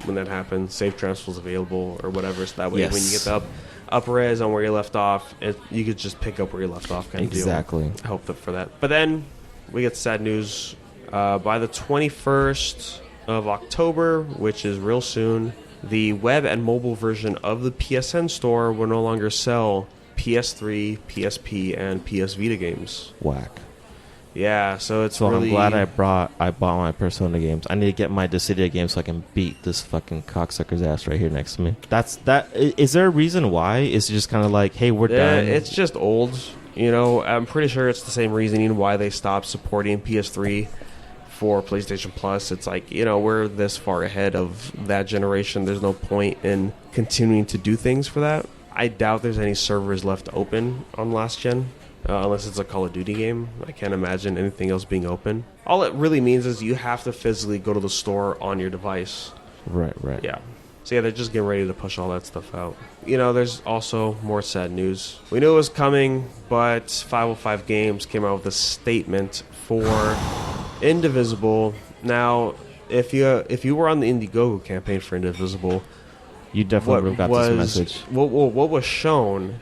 when that happens, save transfers available or whatever, so that way when you get the up res on where you left off, you could just pick up where you left off kind of deal. Exactly. I hope for that. But then we get sad news. By the 21st of October, which is real soon, the web and mobile version of the PSN store will no longer sell PS3, PSP, and PS Vita games. Whack. Yeah, so it's So really... I'm glad I bought my Persona games. I need to get my Dissidia game so I can beat this fucking cocksucker's ass right here next to me. Is there a reason why? Is it just kind of like, hey, we're done? It's just old. You know, I'm pretty sure it's the same reasoning why they stopped supporting PS3 for PlayStation Plus. It's like, you know, we're this far ahead of that generation. There's no point in continuing to do things for that. I doubt there's any servers left open on last gen. Unless it's a Call of Duty game. I can't imagine anything else being open. All it really means is you have to physically go to the store on your device. Right. Yeah. So yeah, they're just getting ready to push all that stuff out. You know, there's also more sad news. We knew it was coming, but 505 Games came out with a statement for Indivisible. Now, if you were on the Indiegogo campaign for Indivisible, You definitely would have got this message. What was shown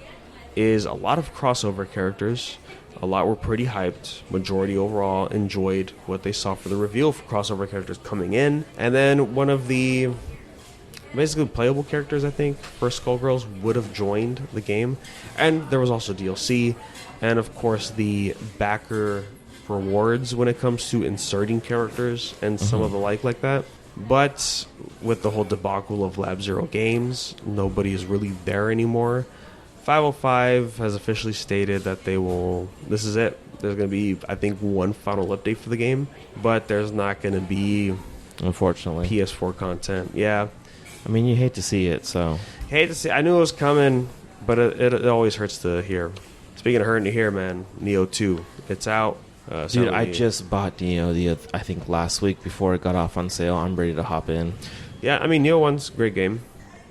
is a lot of crossover characters. A lot were pretty hyped. Majority overall enjoyed what they saw for the reveal for crossover characters coming in. And then one of the basically playable characters, I think, for Skullgirls would have joined the game. And there was also DLC. And of course the backer rewards when it comes to inserting characters and some of the like that. But with the whole debacle of Lab Zero Games, nobody is really there anymore. 505 has officially stated that this is it. There's going to be, I think, one final update for the game, but there's not going to be, Unfortunately, PS4 content. Yeah. I mean, you hate to see it, so. Hate to see. I knew it was coming, but it always hurts to hear. Speaking of hurting to hear, man, Neo 2, it's out. Dude, I just bought Neo I think last week before it got off on sale. I'm ready to hop in. Yeah, I mean, Neo 1's a great game.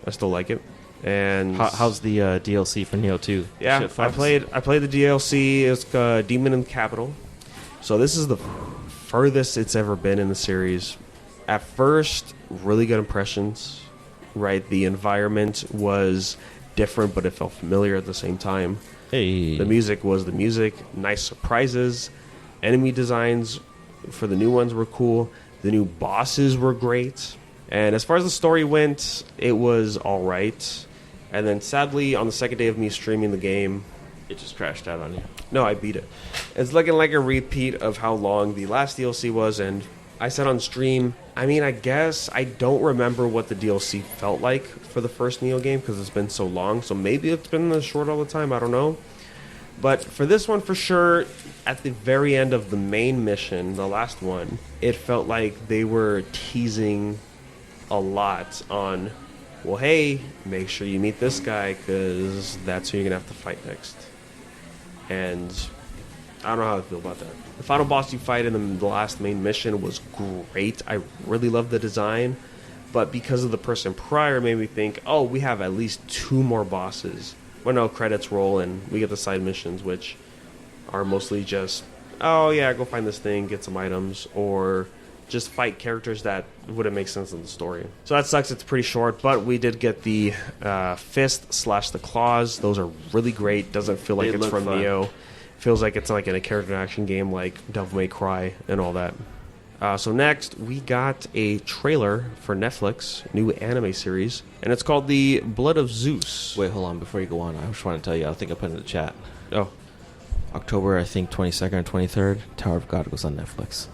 I still like it. And how's the DLC for Neo 2? Yeah, Shit, I played the DLC. It's Demon in the Capital. So this is the furthest it's ever been in the series. At first, really good impressions, right? The environment was different, but it felt familiar at the same time. Hey. The music was the music. Nice surprises. enemy designs for the new ones were cool. The new bosses were great. And as far as the story went, it was all right. And then sadly, on the second day of me streaming the game, It just crashed out on you. no, I beat it. It's looking like a repeat of how long the last DLC was. And I said on stream, I mean, I guess I don't remember what the DLC felt like for the first Neo game because it's been so long. So maybe it's been this short all the time. I don't know. But for this one, for sure, at the very end of the main mission, the last one, it felt like they were teasing a lot on, well, hey, make sure you meet this guy because that's who you're going to have to fight next. And I don't know how I feel about that. The final boss you fight in the last main mission was great. I really loved the design. But because of the person prior, made me think, oh, we have at least 2 more bosses. Well, no, credits roll and we get the side missions, which are mostly just, oh yeah, go find this thing, get some items, or just fight characters that wouldn't make sense in the story. So that sucks, it's pretty short, but we did get the fist/the claws. Those are really great. Doesn't feel like They it's look from fun. Neo. Feels like it's like in a character action game like Devil May Cry and all that. So next, we got a trailer for Netflix, new anime series, and it's called The Blood of Zeus. Wait, hold on. Before you go on, I just want to tell you, I think I put in the chat. Oh, October, I think, 22nd or 23rd, Tower of God goes on Netflix.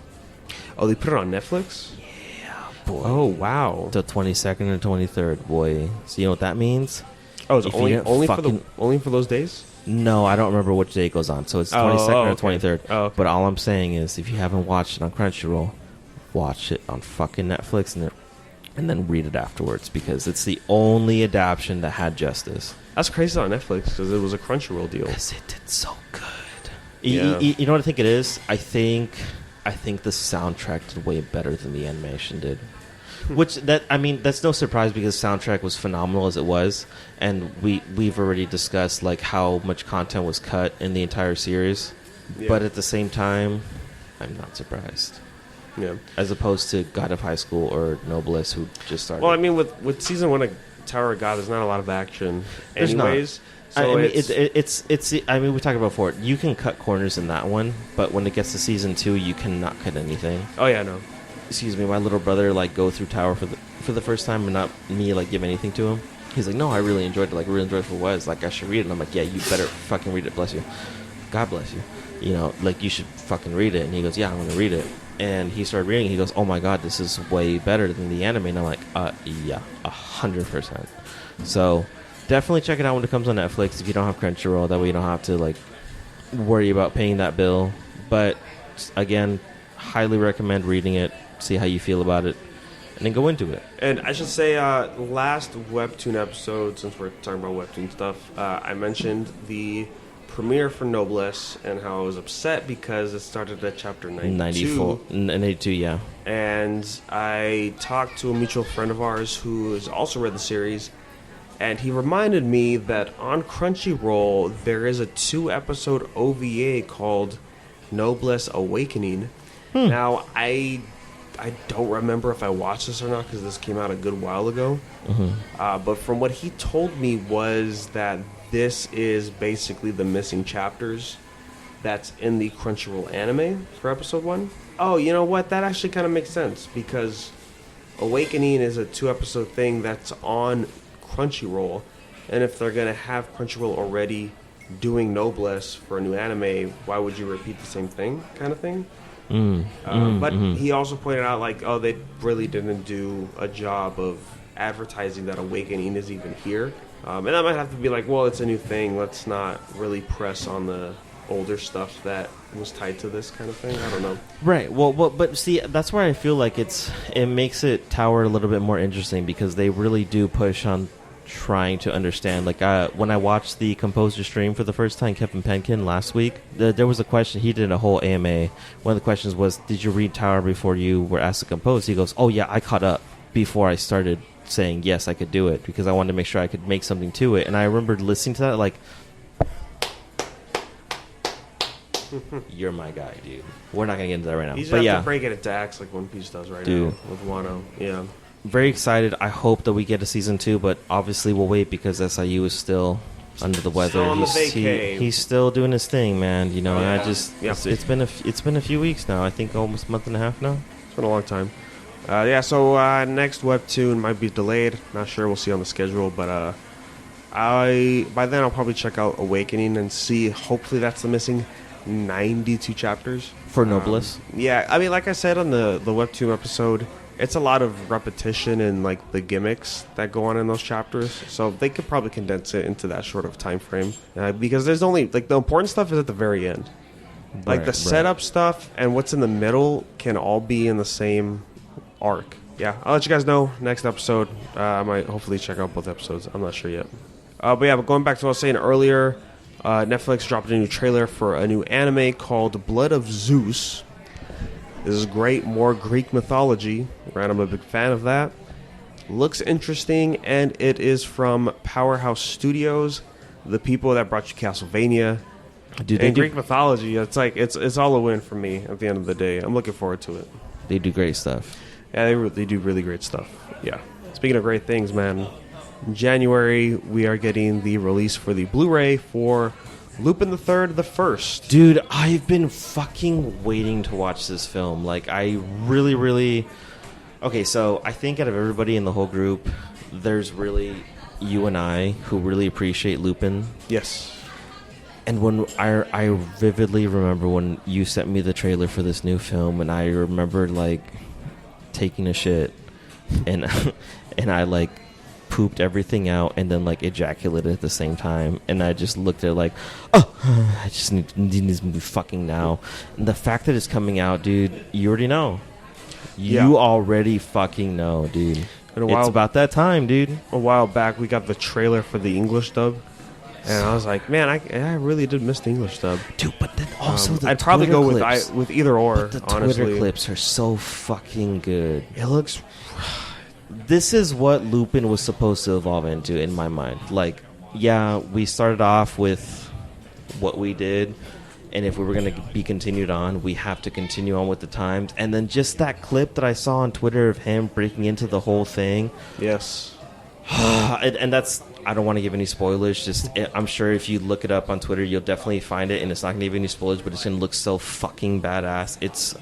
oh, they put it on Netflix? Yeah, boy. Oh, wow. The 22nd and 23rd, boy. So you know what that means? Oh, is it If you only didn't only for those days? No, I don't remember which day it goes on. So it's Oh, 22nd or okay. 23rd. Oh, okay. But all I'm saying is, if you haven't watched it on Crunchyroll, watch it on fucking Netflix and then read it afterwards, because it's the only adaptation that had justice. That's crazy on Netflix because it was a Crunchyroll deal. Because it did so good. Yeah. You know what I think it is? I think the soundtrack did way better than the animation did. Which that's no surprise because the soundtrack was phenomenal as it was, and we've already discussed like how much content was cut in the entire series. Yeah. But at the same time, I'm not surprised. Yeah. As opposed to God of High School or Noblesse, who just started. Well, I mean, with season 1 of Tower of God, there's not a lot of action, There's not. anyways. I So mean, it's. I mean, we talked about before. You can cut corners in that one, but when it gets to season 2, you cannot cut anything. oh yeah, no. Excuse me, my little brother like go through Tower for the first time and not me like give anything to him. He's like, no, I really enjoyed it. Like, really enjoyed it for what it was. Like, I should read it. And I'm like, yeah, you better fucking read it. Bless you. God bless you. You know, like, you should fucking read it. And he goes, yeah, I'm going to read it. And he started reading. He goes, oh my God, this is way better than the anime. And I'm like, yeah, 100%. So definitely check it out when it comes on Netflix if you don't have Crunchyroll. That way you don't have to like worry about paying that bill. But again, highly recommend reading it. See how you feel about it, and then go into it. And I should say, last Webtoon episode, since we're talking about Webtoon stuff, I mentioned the premiere for Noblesse and how I was upset because it started at chapter 92. 92, yeah. And I talked to a mutual friend of ours who has also read the series, and he reminded me that on Crunchyroll there is a 2-episode OVA called Noblesse Awakening. Now, I don't remember if I watched this or not because this came out a good while ago. But from what he told me was that this is basically the missing chapters that's in the Crunchyroll anime for episode 1. Oh, you know what? That actually kind of makes sense because Awakening is a 2-episode thing that's on Crunchyroll. And if they're going to have Crunchyroll already doing Noblesse for a new anime, why would you repeat the same thing kind of thing? But he also pointed out, like, oh, they really didn't do a job of advertising that Awakening is even here. And that might have to be like, well, it's a new thing. Let's not really press on the older stuff that was tied to this kind of thing. I don't know. Right. Well, but see, that's where I feel like it makes it Tower a little bit more interesting because they really do push on trying to understand. Like when I watched the composer stream for the first time, Kevin Penkin last week, there was a question. He did a whole AMA. One of the questions was, did you read Tower before you were asked to compose? He goes, oh yeah, I caught up before I started saying yes I could do it because I wanted to make sure I could make something to it. And I remember listening to that like, you're my guy, dude. We're not gonna get into that right now. He's but have yeah, to break it into acts like One Piece does right Dude. now with Wano. Yeah. very excited. I hope that we get a season 2, but obviously we'll wait because SIU is still under the weather. Still on the vacay. He's still doing his thing, man. You know, Oh, and yeah. I just Yep. it's been a few weeks now. I think almost a month and a half now. It's been a long time. So next webtoon might be delayed. Not sure. We'll see on the schedule. But by then I'll probably check out Awakening and see. Hopefully that's the missing 92 chapters For Noblesse. Yeah, I mean, like I said on the webtoon episode, it's a lot of repetition and like the gimmicks that go on in those chapters. So they could probably condense it into that short of time frame because there's only like the important stuff is at the very end. Like the setup stuff and what's in the middle can all be in the same arc. Yeah, I'll let you guys know next episode. I might hopefully check out both episodes. I'm not sure yet. But going back to what I was saying earlier, Netflix dropped a new trailer for a new anime called Blood of Zeus. This is great, more Greek mythology. Right, I'm a big fan of that. Looks interesting, and it is from Powerhouse Studios, the people that brought you Castlevania. And Greek mythology, it's like it's all a win for me at the end of the day. I'm looking forward to it. They do great stuff. Yeah, they do really great stuff. Yeah. Speaking of great things, man, in January we are getting the release for the Blu-ray for Lupin the Third, the First. Dude, I've been fucking waiting to watch this film. Like, I really, really... Okay, so I think out of everybody in the whole group, there's really you and I who really appreciate Lupin. Yes. And when I vividly remember when you sent me the trailer for this new film, and I remember, like, taking a shit, and and I, like, pooped everything out and then like ejaculated at the same time, and I just looked at it like, oh, I just need this movie fucking now. And the fact that it's coming out, dude, you already know. You already fucking know, dude. It's about that time, dude. A while back, we got the trailer for the English dub, and I was like, man, I really did miss the English dub, dude. But then also I'd probably go clips, with either or. But the honestly, Twitter clips are so fucking good. It looks. This is what Lupin was supposed to evolve into, in my mind. Like, yeah, we started off with what we did, and if we were going to be continued on, we have to continue on with the times. And then just that clip that I saw on Twitter of him breaking into the whole thing. Yes. And that's, I don't want to give any spoilers. Just, I'm sure if you look it up on Twitter, you'll definitely find it, and it's not going to give any spoilers, but it's going to look so fucking badass. It's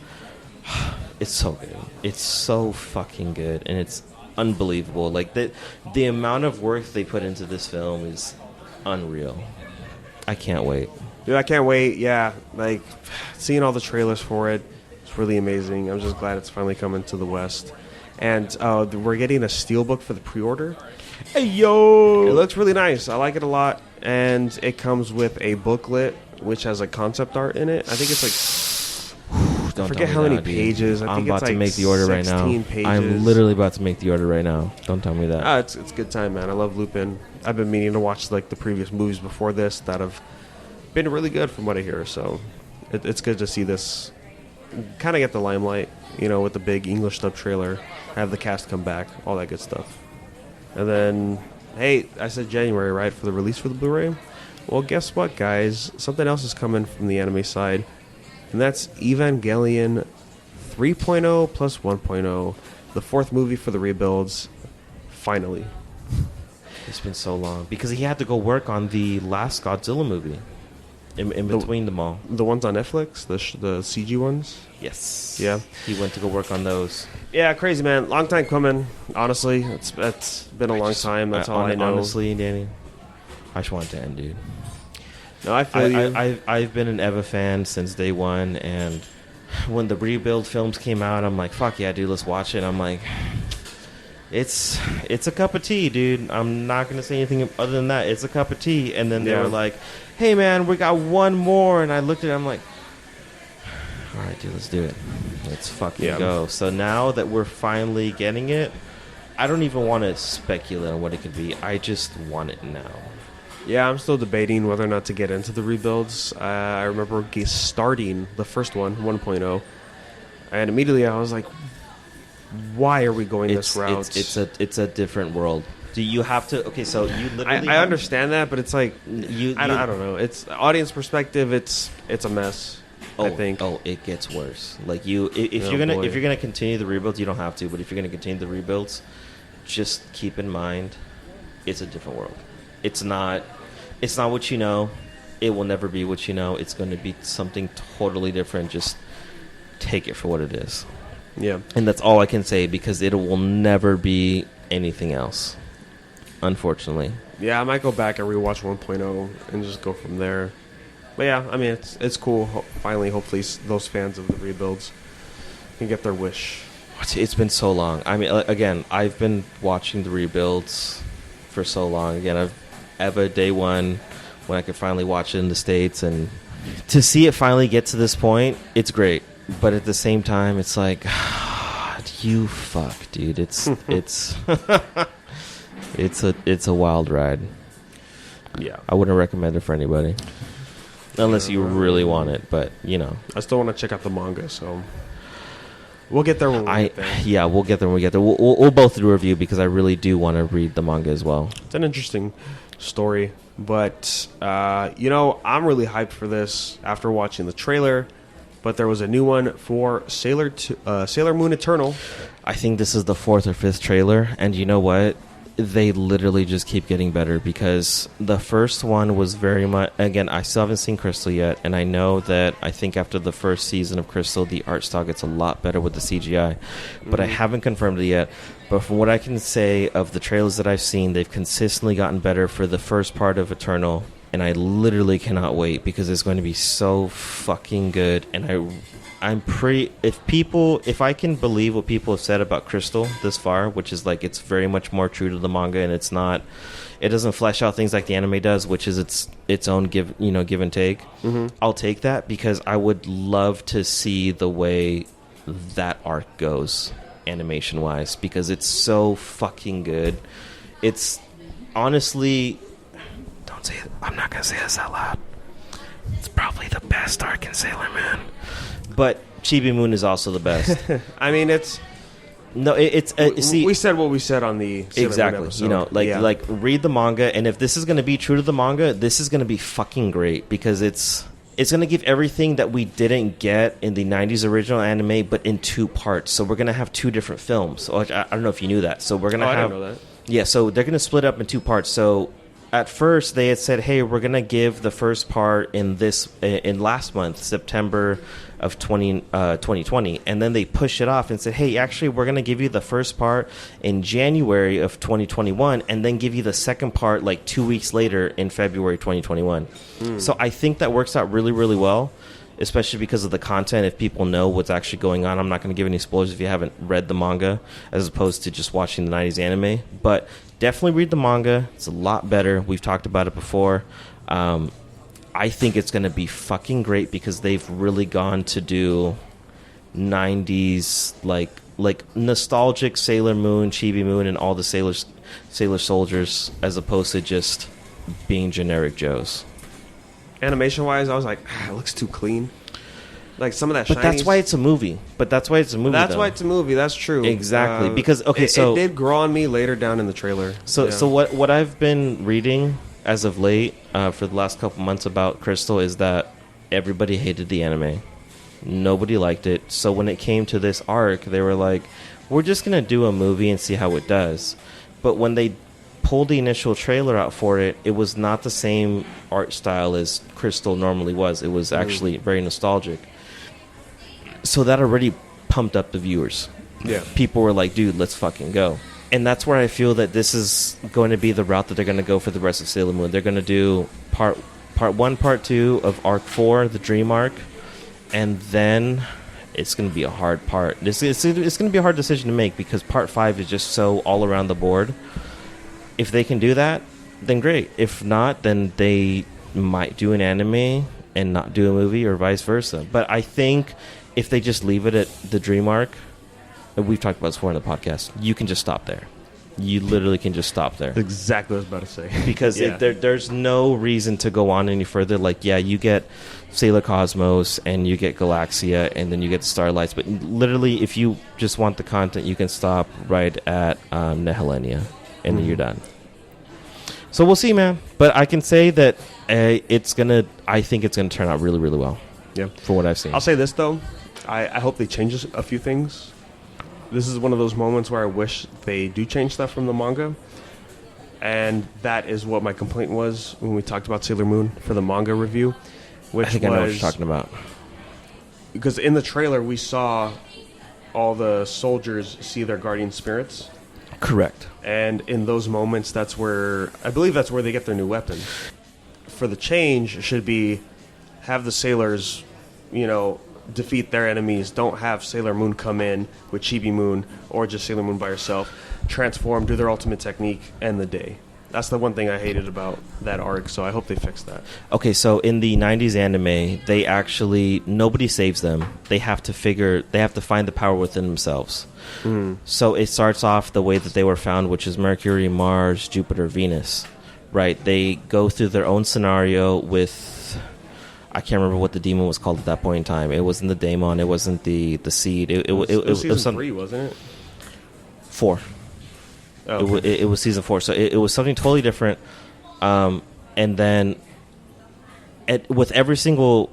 so good. It's so fucking good, and it's unbelievable. Like, the amount of work they put into this film is unreal. I can't wait. Dude, I can't wait. Yeah, like seeing all the trailers for it, it's really amazing. I'm just glad it's finally coming to the West. And we're getting a steelbook for the pre-order. Hey, yo! It looks really nice. I like it a lot. And it comes with a booklet, which has a concept art in it. I think it's like... I forget how many pages. I think I'm about it's like to make the order right now. 16 pages. I'm literally about to make the order right now. Don't tell me that. It's a good time, man. I love Lupin. I've been meaning to watch like the previous movies before this that have been really good from what I hear. So it's good to see this kind of get the limelight, you know, with the big English dub trailer, have the cast come back, all that good stuff. And then, hey, I said January, right, for the release for the Blu-ray? Well, guess what, guys? Something else is coming from the anime side. And that's Evangelion 3.0 plus 1.0, the fourth movie for the rebuilds, finally. It's been so long. Because he had to go work on the last Godzilla movie. In between them all. The ones on Netflix? The CG ones? Yes. Yeah. He went to go work on those. Yeah, crazy, man. Long time coming, honestly. It's been a long time. That's all I know. Honestly, Danny, I just want it to end, dude. No, I feel you. I've been an Eva fan since day one, and when the rebuild films came out, I'm like, fuck yeah, dude, let's watch it. I'm like, it's a cup of tea, dude. I'm not going to say anything other than that. It's a cup of tea. And then they were like, hey, man, we got one more. And I looked at it, I'm like, all right, dude, let's do it. Let's fucking go. So now that we're finally getting it, I don't even want to speculate on what it could be. I just want it now. Yeah, I'm still debating whether or not to get into the rebuilds. I remember starting the first one, 1.0, and immediately I was like, why are we going this route? It's a different world. Do you have to? Okay, so you literally. I understand that, but it's like I don't know. It's audience perspective. It's a mess. I think. Oh, it gets worse. Like if you're gonna continue the rebuilds, you don't have to. But if you're gonna continue the rebuilds, just keep in mind, it's a different world. It's not It's not what you know. It will never be what you know. It's going to be something totally different. Just take it for what it is. Yeah. And that's all I can say, because it will never be anything else, unfortunately. Yeah, I might go back and rewatch 1.0 and just go from there. But yeah, I mean, it's cool. Finally, hopefully, those fans of the rebuilds can get their wish. It's been so long. I mean, again, I've been watching the rebuilds for so long. Again, I've Eva day one when I could finally watch it in the States, and to see it finally get to this point, it's great. But at the same time, it's like, you fuck, dude. It's it's a wild ride. Yeah, I wouldn't recommend it for anybody unless you really want it. But I still want to check out the manga, so we'll get there when we get there. Yeah, we'll get there when we get there. We'll both do a review, because I really do want to read the manga as well. It's an interesting story, but I'm really hyped for this after watching the trailer. But there was a new one for Sailor Moon Eternal. I think this is the 4th or 5th trailer, and you know what? They literally just keep getting better, because the first one was very much... Again, I still haven't seen Crystal yet, and I know that I think after the first season of Crystal, the art style gets a lot better with the CGI. But I haven't confirmed it yet. But from what I can say of the trailers that I've seen, they've consistently gotten better for the first part of Eternal. And I literally cannot wait, because it's going to be so fucking good. And if I can believe what people have said about Crystal this far, which is like it's very much more true to the manga, and it doesn't flesh out things like the anime does, which is its own give and take. I'll take that, because I would love to see the way that arc goes animation wise, because it's so fucking good. It's honestly... I'm not going to say this out loud. It's probably the best arc in Sailor Moon. But Chibi Moon is also the best. I mean, it's... No, see... We said what we said on the Sailor exactly. Moon episode. Like read the manga, and if this is going to be true to the manga, this is going to be fucking great, because it's going to give everything that we didn't get in the 90s original anime, but in 2 parts. So we're going to have 2 different films. I don't know if you knew that. So we're going to have... I didn't know that. Yeah, so they're going to split up in 2 parts. So... At first, they had said, "Hey, we're gonna give the first part in last month, September of 2020," and then they pushed it off and said, "Hey, actually, we're gonna give you the first part in January of 2021, and then give you the second part like 2 weeks later in February 2021." So I think that works out really, really well, especially because of the content. If people know what's actually going on, I'm not going to give any spoilers if you haven't read the manga, as opposed to just watching the 90s anime, but. Definitely read the manga. It's a lot better. We've talked about it before. I think it's going to be fucking great, because they've really gone to do 90s like nostalgic Sailor Moon, Chibi Moon, and all the Sailor Soldiers, as opposed to just being generic Joes. Animation wise, I was like, it looks too clean. Like some of that. But that's why it's a movie. That's why it's a movie. That's true. Exactly. Because it did grow on me later down in the trailer. So what I've been reading as of late for the last couple months about Crystal is that everybody hated the anime. Nobody liked it. So when it came to this arc, they were like, "We're just gonna do a movie and see how it does." But when they pulled the initial trailer out for it, it was not the same art style as Crystal normally was. It was actually very nostalgic. So that already pumped up the viewers. Yeah. People were like, dude, let's fucking go. And that's where I feel that this is going to be the route that they're going to go for the rest of Sailor Moon. They're going to do part 1, part 2 of arc 4, the dream arc. And then it's going to be a hard part. It's going to be a hard decision to make, because part 5 is just so all around the board. If they can do that, then great. If not, then they might do an anime and not do a movie, or vice versa. But I think... if they just leave it at the dream arc, and we've talked about this before in the podcast, you can just stop there. You literally can just stop there. Exactly what I was about to say. Because there's no reason to go on any further. Like, yeah, you get Sailor Cosmos, and you get Galaxia, and then you get the Starlights. But literally, if you just want the content, you can stop right at Nehelenia, and then you're done. So we'll see, man. But I can say that I think it's gonna turn out really, really well. Yeah, from what I've seen. I'll say this though. I hope they change a few things. This is one of those moments where I wish they do change stuff from the manga. And that is what my complaint was when we talked about Sailor Moon for the manga review. Which I think I know what you're talking about. Because in the trailer, we saw all the soldiers see their guardian spirits. Correct. And in those moments, I believe that's where they get their new weapon. For the change, it should be have the sailors, defeat their enemies. Don't have Sailor Moon come in with Chibi Moon or just Sailor Moon by herself, transform, do their ultimate technique, end the day. That's the one thing I hated about that arc, so I hope they fix that. Okay, so in the 90s anime, nobody saves them. They have to find the power within themselves. So it starts off the way that they were found, which is Mercury, Mars, Jupiter, Venus, right? They go through their own scenario with, I can't remember what the demon was called at that point in time. It wasn't the daemon, it wasn't the seed. It was season 3, wasn't it? 4. Oh, okay. It was season 4, so it was something totally different. And then, with every single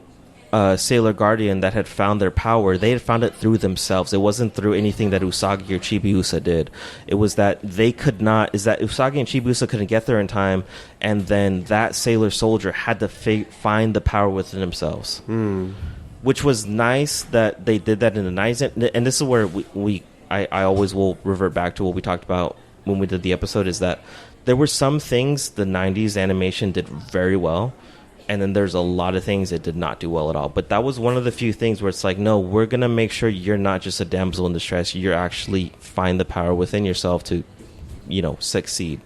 Sailor Guardian that had found their power, they had found it through themselves. It wasn't through anything that Usagi or Chibiusa did. It was that Usagi and Chibiusa couldn't get there in time, and then that Sailor soldier had to find the power within themselves. Which was nice that they did that in the 90s. And this is where I always will revert back to what we talked about when we did the episode, is that there were some things the 90s animation did very well, and then there's a lot of things it did not do well at all. But that was one of the few things where it's like, no, we're going to make sure you're not just a damsel in distress. You're actually find the power within yourself to, succeed.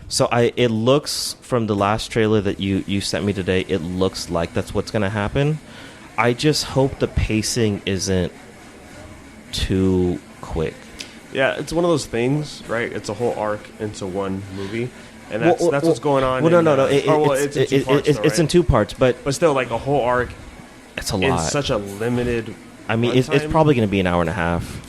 So it looks, from the last trailer that you sent me today, it looks like that's what's going to happen. I just hope the pacing isn't too quick. Yeah, it's one of those things, right? It's a whole arc into one movie, and that's what's going on. Well, no. It's in 2 parts, but still, like a whole arc. It's a lot. In such a limited. I mean, it's probably going to be an hour and a half.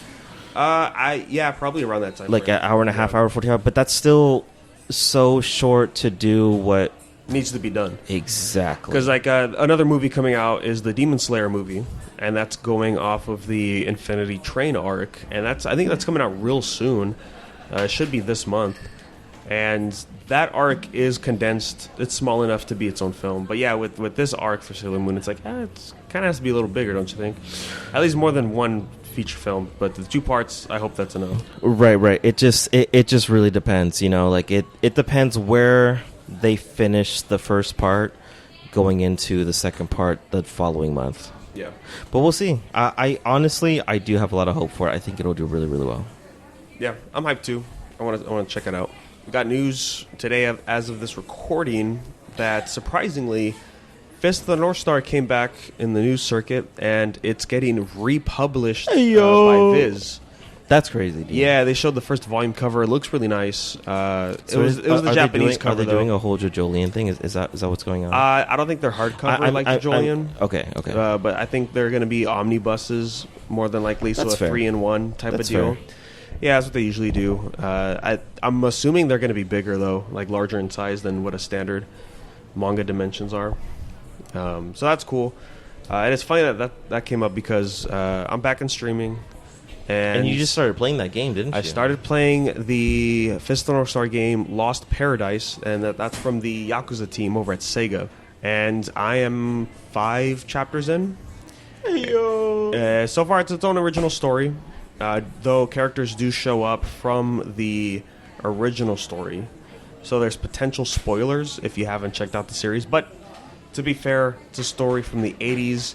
Probably around that time. Like an hour and a half, hour 45, but that's still so short to do what needs to be done. Exactly. Because another movie coming out is the Demon Slayer movie, and that's going off of the Infinity Train arc, and I think that's coming out real soon. It should be this month, and that arc is condensed. It's small enough to be its own film. But yeah, with this arc for Sailor Moon, it's like it's kind of has to be a little bigger, don't you think? At least more than one feature film. But the 2 parts, I hope that's enough. Right. It just really depends. It depends where they finish the first part going into the second part the following month. Yeah. But we'll see. I honestly do have a lot of hope for it. I think it'll do really, really well. Yeah, I'm hyped too. I want to check it out. We got news today, as of this recording, that surprisingly, Fist of the North Star came back in the news circuit, and it's getting republished by Viz. That's crazy, dude. Yeah, they showed the first volume cover. It looks really nice. It was the Japanese cover. Are they doing a whole JoJolian thing? Is that what's going on? I don't think they're hardcover like JoJolian. Okay. But I think they're going to be omnibuses more than likely, so that's a fair. 3-in-1 type That's of deal. fair. Yeah, that's what they usually do. I'm assuming they're going to be bigger, though, like larger in size than what a standard manga dimensions are. So that's cool. And it's funny that came up because I'm back in streaming. And you just started playing that game, didn't you? I started playing the Fist of the North Star game, Lost Paradise, and that's from the Yakuza team over at Sega. And I am 5 chapters in. So far, it's its own original story, though characters do show up from the original story. So there's potential spoilers if you haven't checked out the series. But to be fair, it's a story from the 80s.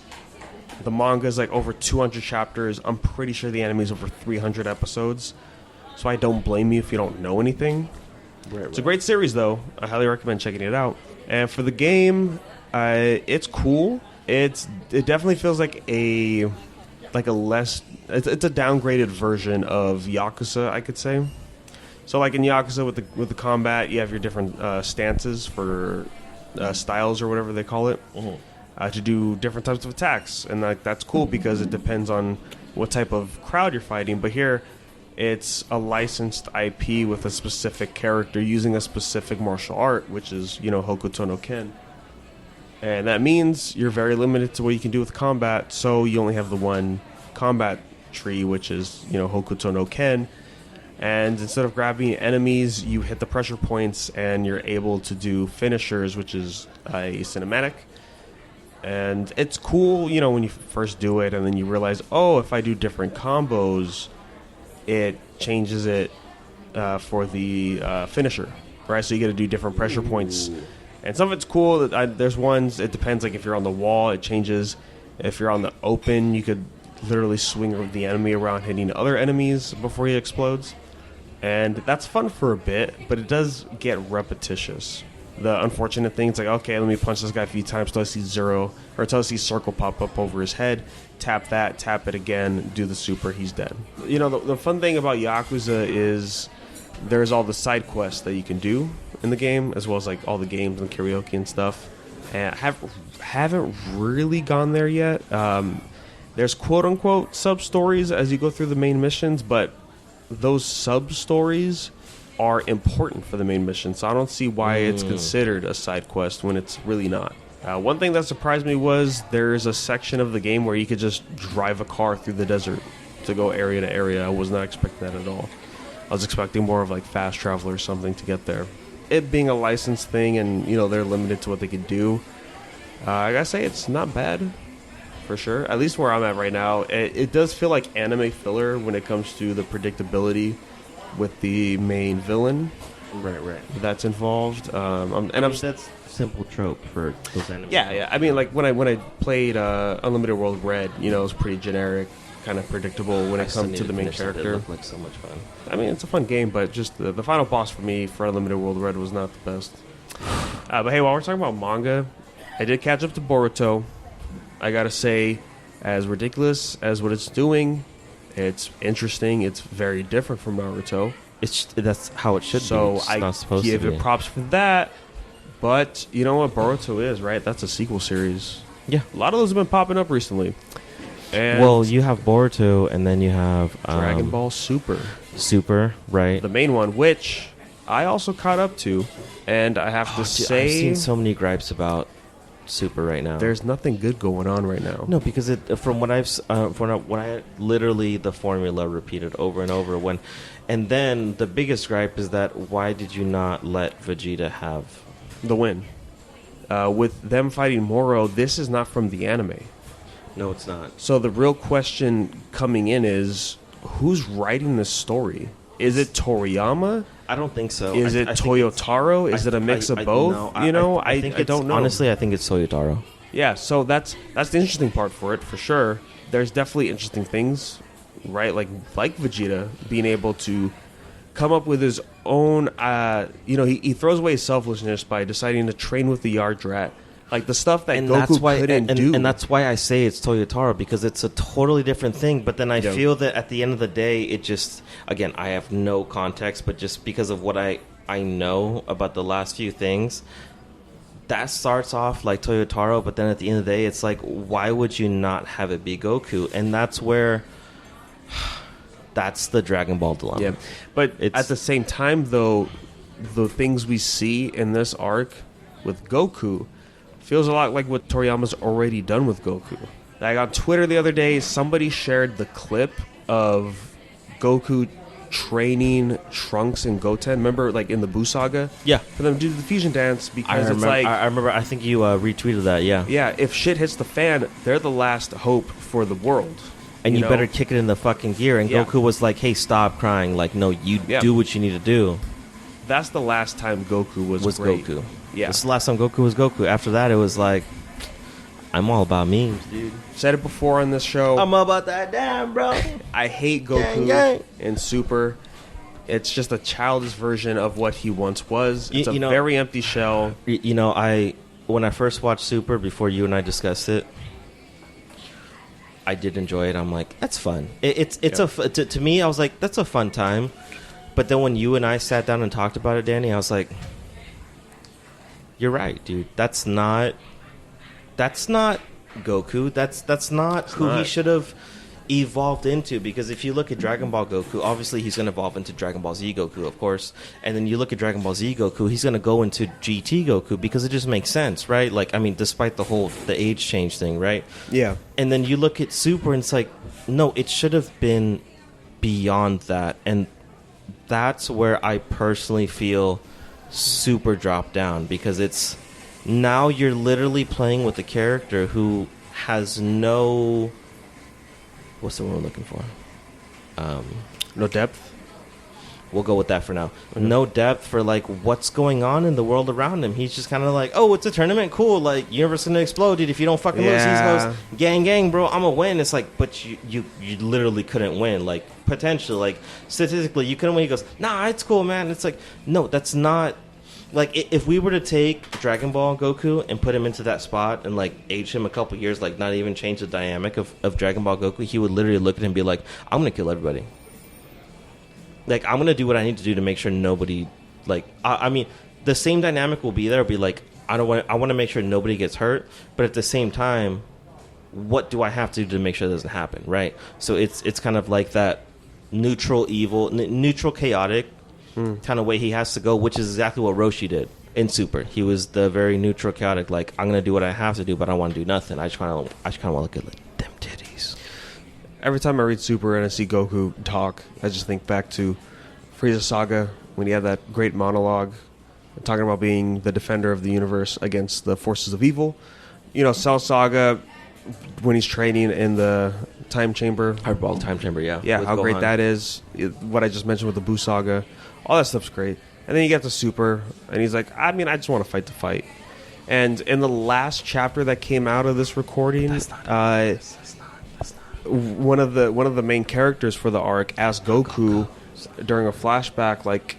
The manga is like over 200 chapters. I'm pretty sure the anime is over 300 episodes. So I don't blame you if you don't know anything. Right. It's a great series, though. I highly recommend checking it out. And for the game, it's cool. It definitely feels like a less. It's a downgraded version of Yakuza, I could say. So like in Yakuza with the combat, you have your different stances for styles or whatever they call it. Mm-hmm. To do different types of attacks, and that's cool because it depends on what type of crowd you're fighting. But here, it's a licensed IP with a specific character using a specific martial art, which is Hokuto no Ken, and that means you're very limited to what you can do with combat. So you only have the one combat tree, which is Hokuto no Ken, And instead of grabbing enemies, you hit the pressure points and you're able to do finishers, which is a cinematic. And it's cool, you know, when you first do it, and then you realize, oh, if I do different combos, it changes it for the finisher, right? So you got to do different pressure points. And some of it's cool. There's ones, it depends, like if you're on the wall, it changes. If you're on the open, you could literally swing the enemy around, hitting other enemies before he explodes. And that's fun for a bit, but it does get repetitious. The unfortunate thing is like, okay, let me punch this guy a few times until I see zero, or until I see circle pop up over his head. Tap that, tap it again, do the super, he's dead. You know, the fun thing about Yakuza is there's all the side quests that you can do in the game, as well as like all the games and karaoke and stuff. And I haven't really gone there yet. There's quote-unquote sub-stories as you go through the main missions, but those sub-stories are important for the main mission, so I don't see why it's considered a side quest when it's really not. One thing that surprised me was there's a section of the game where you could just drive a car through the desert to go area to area. I was not expecting that at all. I was expecting more of like fast travel or something to get there. It being a licensed thing and, you know, they're limited to what they can do, I gotta say it's not bad, for sure. At least where I'm at right now. It does feel like anime filler when it comes to the predictability with the main villain, Right. that's involved. That's simple trope for those enemies. Yeah. I mean, like when I played Unlimited World Red, you know, it was pretty generic, kind of predictable when it comes to the main character. It looked like so much fun. I mean, it's a fun game, but just the final boss for me for Unlimited World Red was not the best. But hey, while we're talking about manga, I did catch up to Boruto. I gotta say, as ridiculous as what it's doing, it's interesting. It's very different from Naruto. That's how it should be. So It's I not supposed give to be. it props for that. But you know what Boruto is, right? That's a sequel series. Yeah. A lot of those have been popping up recently. And Well, you have Boruto, and then you have Dragon Ball Super, Super, right? the main one, which I also caught up to, and I have to Dude, say, I've seen so many gripes about Super right now. there's nothing good going on right now. No, because from what I literally the formula repeated over and over and then the biggest gripe is that why did you not let Vegeta have The win. With them fighting Moro, this is not from the anime. No, it's not. So the real question coming in is, who's writing this story? Is it Toriyama? I don't think so. Is it I think Toyotaro? Is it a mix of both? I think don't know. Honestly, I think it's Toyotaro. Yeah, so that's the interesting part for it, for sure. There's definitely interesting things, right? Like Vegeta being able to come up with his own, he throws away his selfishness by deciding to train with the Yard Rat. Like the stuff that Goku couldn't do. And that's why I say it's Toyotaro, because it's a totally different thing. But then I feel that at the end of the day, it just, again, I have no context, but just because of what I know about the last few things, that starts off like Toyotaro, but then at the end of the day, it's like, why would you not have it be Goku? And that's where, that's the Dragon Ball dilemma. Yeah, but at the same time, though, the things we see in this arc with Goku feels a lot like what Toriyama's already done with Goku. Like on Twitter the other day, somebody shared the clip of Goku training Trunks and Goten. Remember, like in the Buu Saga? Yeah. For them to do the fusion dance because it's like... I remember, I think you retweeted that, yeah. Yeah, if shit hits the fan, they're the last hope for the world. And you know? better kick it in the fucking gear. And Yeah. Goku was like, hey, stop crying. Like, no, you do what you need to do. That's the last time Goku was great. Goku. Yeah. This is the last time Goku was Goku. After that, it was like, I'm all about memes, dude. Said it before on this show. I'm all about that damn, bro. I hate Goku Gang. in Super. It's just a childish version of what he once was. It's You a know- very empty shell. You know, when I first watched Super, before you and I discussed it, I did enjoy it. I'm like, that's fun. To me, I was like, that's a fun time. But then when you and I sat down and talked about it, Danny, I was like, you're right, dude. That's not Goku. That's not who he should have evolved into. Because if you look at Dragon Ball Goku, obviously he's going to evolve into Dragon Ball Z Goku, of course. And then you look at Dragon Ball Z Goku, he's going to go into GT Goku because it just makes sense, right? Like, I mean, despite the age change thing, right? Yeah. And then you look at Super and it's like, no, it should have been beyond that. And that's where I personally feel super dropped down, because it's now you're literally playing with a character who has no, what's the word I'm looking for? No depth. We'll go with that for now. No depth for like what's going on in the world around him. He's just kind of like, oh, it's a tournament, cool. Like, universe gonna explode, dude. If you don't fucking lose, he goes, gang, bro. I'm gonna win. It's like, but you literally couldn't win. Like, potentially, like statistically, you couldn't win. He goes, nah, it's cool, man. It's like, no, that's not. Like, if we were to take Dragon Ball Goku and put him into that spot and like age him a couple years, like not even change the dynamic of Dragon Ball Goku, he would literally look at him and be like, I'm gonna kill everybody. Like, I'm going to do what I need to do to make sure nobody, like, I mean, the same dynamic will be there. It'll be like, I want to make sure nobody gets hurt. But at the same time, what do I have to do to make sure it doesn't happen, right? So it's kind of like that neutral evil, neutral chaotic kind of way he has to go, which is exactly what Roshi did in Super. He was the very neutral, chaotic, like, I'm going to do what I have to do, but I don't want to do nothing. I just kind of want to look at like, them titties. Every time I read Super and I see Goku talk, I just think back to Frieza Saga when he had that great monologue talking about being the defender of the universe against the forces of evil. You know, Cell Saga when he's training in the time chamber. Hyperbolic time chamber, yeah. Yeah, with how Gohan. great that is. What I just mentioned with the Buu Saga. All that stuff's great. And then you get to Super, and he's like, I mean, I just want to fight the fight. And in the last chapter that came out of this recording, one of the main characters for the arc asked Goku during a flashback, like,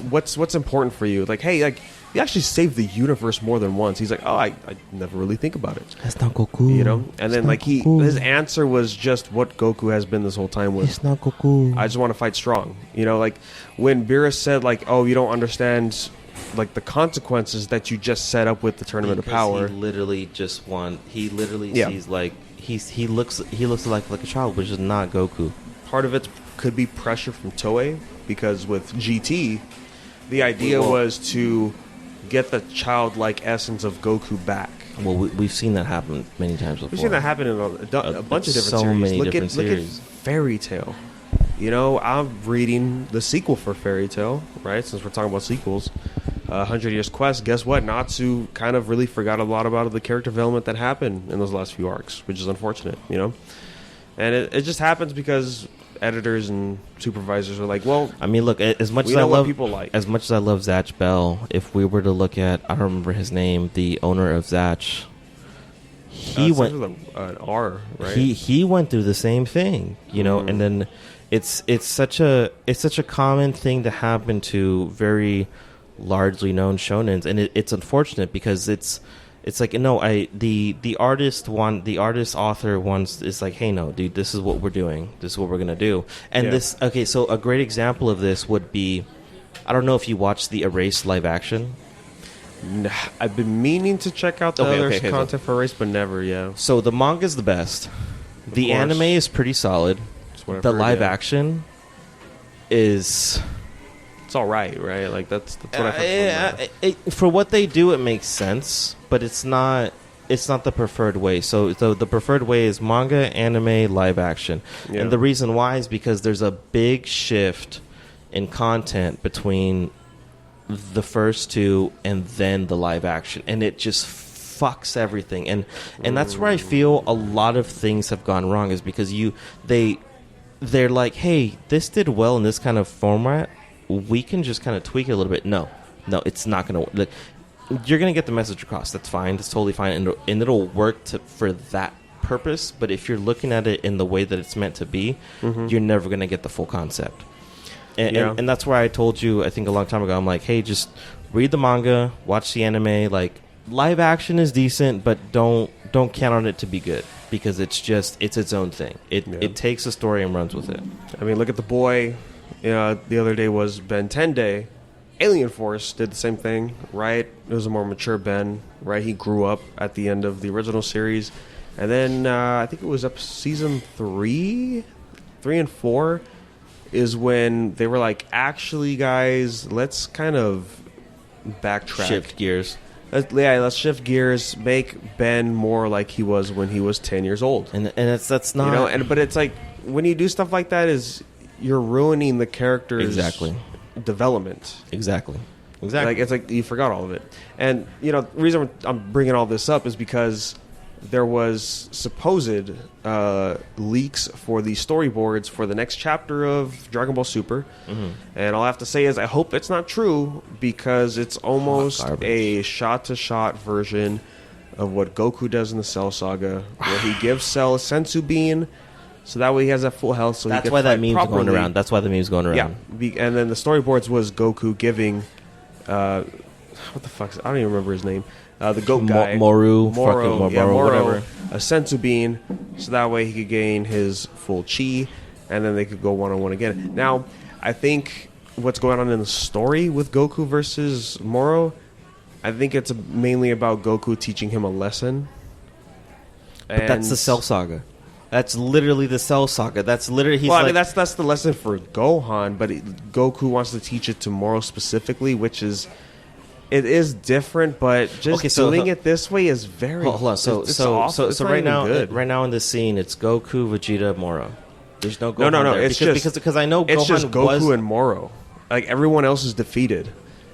what's important for you? Like, hey, like, you actually saved the universe more than once. He's like, oh, I never really think about it. That's not Goku. You know? And then, like, his answer was just what Goku has been this whole time with. It's not Goku. I just want to fight strong. You know, like, when Beerus said, like, oh, you don't understand, like, the consequences that you just set up with the Tournament of Power. He literally just he literally sees, like, he looks like a child, which is not Goku. Part of it could be pressure from Toei, because with GT, the idea was to get the childlike essence of Goku back. Well, we've seen that happen many times before. We've seen that happen in a bunch of different so series. Many look different at series. Fairy Tail. You know, I'm reading the sequel for Fairy Tail, right? Since we're talking about sequels. 100 Years Quest, guess what? Natsu kind of really forgot a lot about the character development that happened in those last few arcs, which is unfortunate, you know? And it just happens because editors and supervisors are like, well, I mean, look, as much as I love people as much as I love Zatch Bell, if we were to look at, I don't remember his name, the owner of Zatch, he went an R, right? He went through the same thing, you know, and then it's such a common thing to happen to very largely known shonens, and it's unfortunate because it's like, no, the artist author wants, it's like, hey, no, dude, this is what we're doing, this is what we're gonna do. And this, okay, so a great example of this would be, I don't know if you watched the Erased live action. I've been meaning to check out the other content for Erased, but never. So the manga's the best, the anime is pretty solid, the live action is, it's all right? Like that's what I for what they do, it makes sense, but it's not the preferred way. So the preferred way is manga, anime, live action. And the reason why is because there's a big shift in content between the first two and then the live action, and it just fucks everything. And that's where I feel a lot of things have gone wrong, is because they're like, hey, this did well in this kind of format, we can just kind of tweak it a little bit. No, it's not going to work. You're going to get the message across. That's fine. That's totally fine. And it'll work for that purpose. But if you're looking at it in the way that it's meant to be, you're never going to get the full concept. And that's why I told you, I think a long time ago, I'm like, hey, just read the manga, watch the anime. Like, live action is decent, but don't count on it to be good, because it's its own thing. It takes a story and runs with it. I mean, look at The Boy. The other day was Ben 10 Day. Alien Force did the same thing, right? It was a more mature Ben, right? He grew up at the end of the original series. And then I think it was up season 3 and 4 is when they were like, actually, guys, let's kind of backtrack. Shift gears. Let's shift gears, make Ben more like he was when he was 10 years old. And that's not... but it's like, when you do stuff like that, you're ruining the character's development. Exactly. Like it's like you forgot all of it. And the reason I'm bringing all this up is because there was supposed leaks for the storyboards for the next chapter of Dragon Ball Super. And all I have to say is I hope it's not true, because it's almost a shot-to-shot version of what Goku does in the Cell Saga, where he gives Cell a Sensu Bean, so that way he has that full health. So that's he can why that fight meme's properly. going around. That's why the meme's going around. Yeah, and then the storyboards was Goku giving, what the fuck? I don't even remember his name. The goat guy, Moro, Moro, whatever. a Sensu Bean, so that way he could gain his full chi, and then they could go 1-on-1 again. Now, I think what's going on in the story with Goku versus Moro, I think it's mainly about Goku teaching him a lesson. But that's the Cell Saga. That's literally the Cell Saga. That's literally I mean, that's the lesson for Gohan, but Goku wants to teach it to Moro specifically, which is. It is different, but just doing it this way is very. Hold on. So right now in this scene, it's Goku, Vegeta, Moro. There's no Gohan. No. There. It's because I know it's Gohan just Goku was, and Moro. Like everyone else is defeated,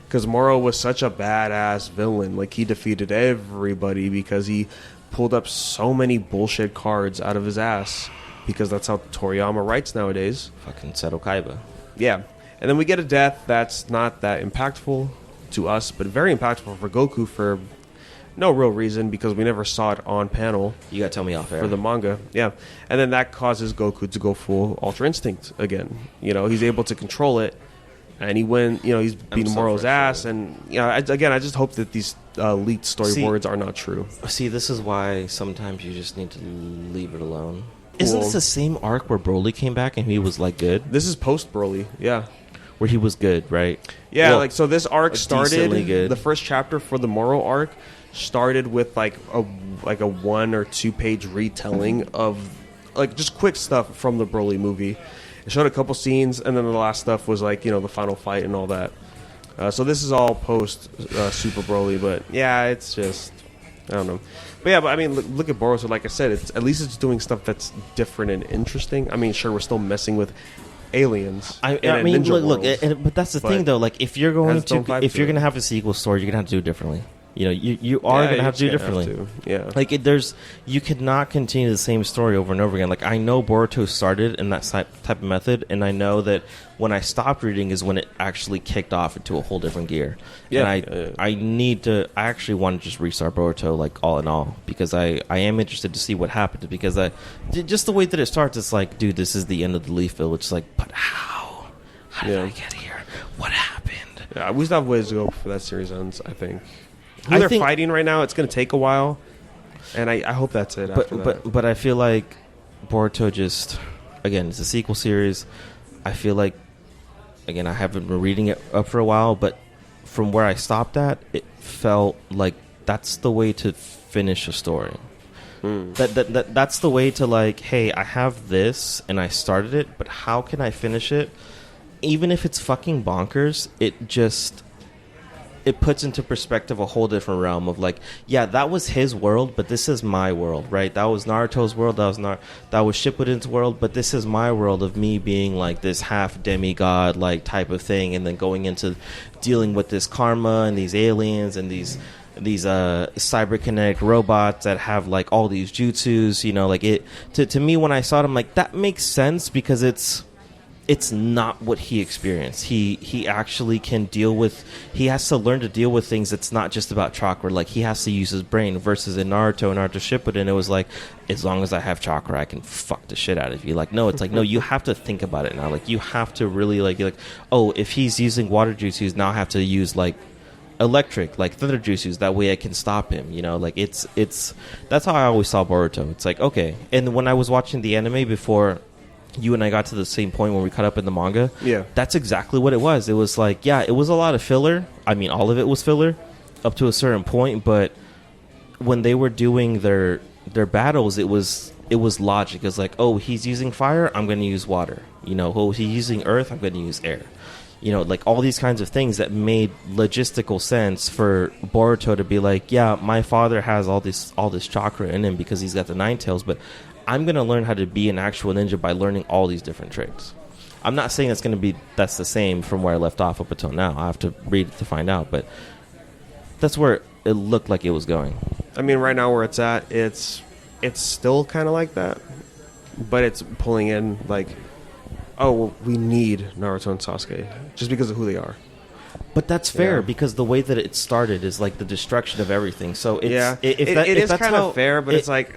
because Moro was such a badass villain. Like he defeated everybody because he pulled up so many bullshit cards out of his ass. Because that's how Toriyama writes nowadays. Fucking Seto Kaiba. Yeah, and then we get a death that's not that impactful to us, but very impactful for Goku for no real reason, because we never saw it on panel. You gotta tell me off air. For the manga, yeah. And then that causes Goku to go full Ultra Instinct again. He's able to control it, and he's beating Moro's ass. And I just hope that these leaked storyboards are not true. See, this is why sometimes you just need to leave it alone. Isn't this the same arc where Broly came back and he was like good? This is post Broly, yeah. Where he was good, right? Yeah, so this arc started. Good. The first chapter for the Moro arc started with like a 1 or 2 page retelling of like just quick stuff from the Broly movie. It showed a couple scenes, and then the last stuff was like the final fight and all that. So this is all post Super Broly, but yeah, it's just I don't know. But yeah, I mean, look at Boruto. Like I said, at least it's doing stuff that's different and interesting. I mean, sure, we're still messing with aliens. I mean, look, but that's the thing, though. Like, if you're going to have a sequel story, you're gonna have to do it differently. You are gonna have to do it differently. Yeah, like you cannot continue the same story over and over again. Like, I know Boruto started in that type of method, and I know that when I stopped reading is when it actually kicked off into a whole different gear. Yeah, and I actually want to just restart Boruto, like, all in all, because I am interested to see what happens, because just the way that it starts, it's like, dude, this is the end of the Leaf Village. It's like, but how did I get here? What happened? Yeah, we still have ways to go before that series ends, I think. They're fighting right now. It's going to take a while, and I hope that's it. But I feel like Boruto just, again, it's a sequel series. I feel like, again, I haven't been reading it up for a while, but from where I stopped at, it felt like that's the way to finish a story. That's the way to, like, hey, I have this and I started it, but how can I finish it? Even if it's fucking bonkers, it puts into perspective a whole different realm of, like, yeah, that was his world, but this is my world, right? That was Naruto's world, that was Shippuden's world, but this is my world of me being like this half demigod like type of thing, and then going into dealing with this karma and these aliens and these cyberkinetic robots that have like all these jutsus, like it to me when I saw it, I'm like, that makes sense, because it's not what he experienced. He actually can he has to learn to deal with things that's not just about chakra. Like, he has to use his brain, versus in Naruto and Naruto Shippuden, it was like, as long as I have chakra, I can fuck the shit out of you. Like, no, it's like, no, you have to think about it now. Like, you have to really be like, oh, if he's using water jutsus, now I have to use like electric, like thunder jutsus, that way I can stop him. Like, it's that's how I always saw Boruto. It's like, okay. And when I was watching the anime before you and I got to the same point when we caught up in the manga, that's exactly what it was. It was like, yeah, it was a lot of filler. I mean, all of it was filler up to a certain point, but when they were doing their battles, it was logic. It's like, oh, he's using fire, I'm going to use water. Oh, he's using earth, I'm going to use air. Like all these kinds of things that made logistical sense for Boruto to be like, yeah, my father has all this chakra in him because he's got the 9 tails, but I'm going to learn how to be an actual ninja by learning all these different traits. I'm not saying that's the same from where I left off up until now. I have to read it to find out, but that's where it looked like it was going. I mean, right now where it's at, it's still kind of like that, but it's pulling in like, oh, well, we need Naruto and Sasuke just because of who they are. But that's fair because the way that it started is like the destruction of everything. So it's, it is kind of fair, but it's like,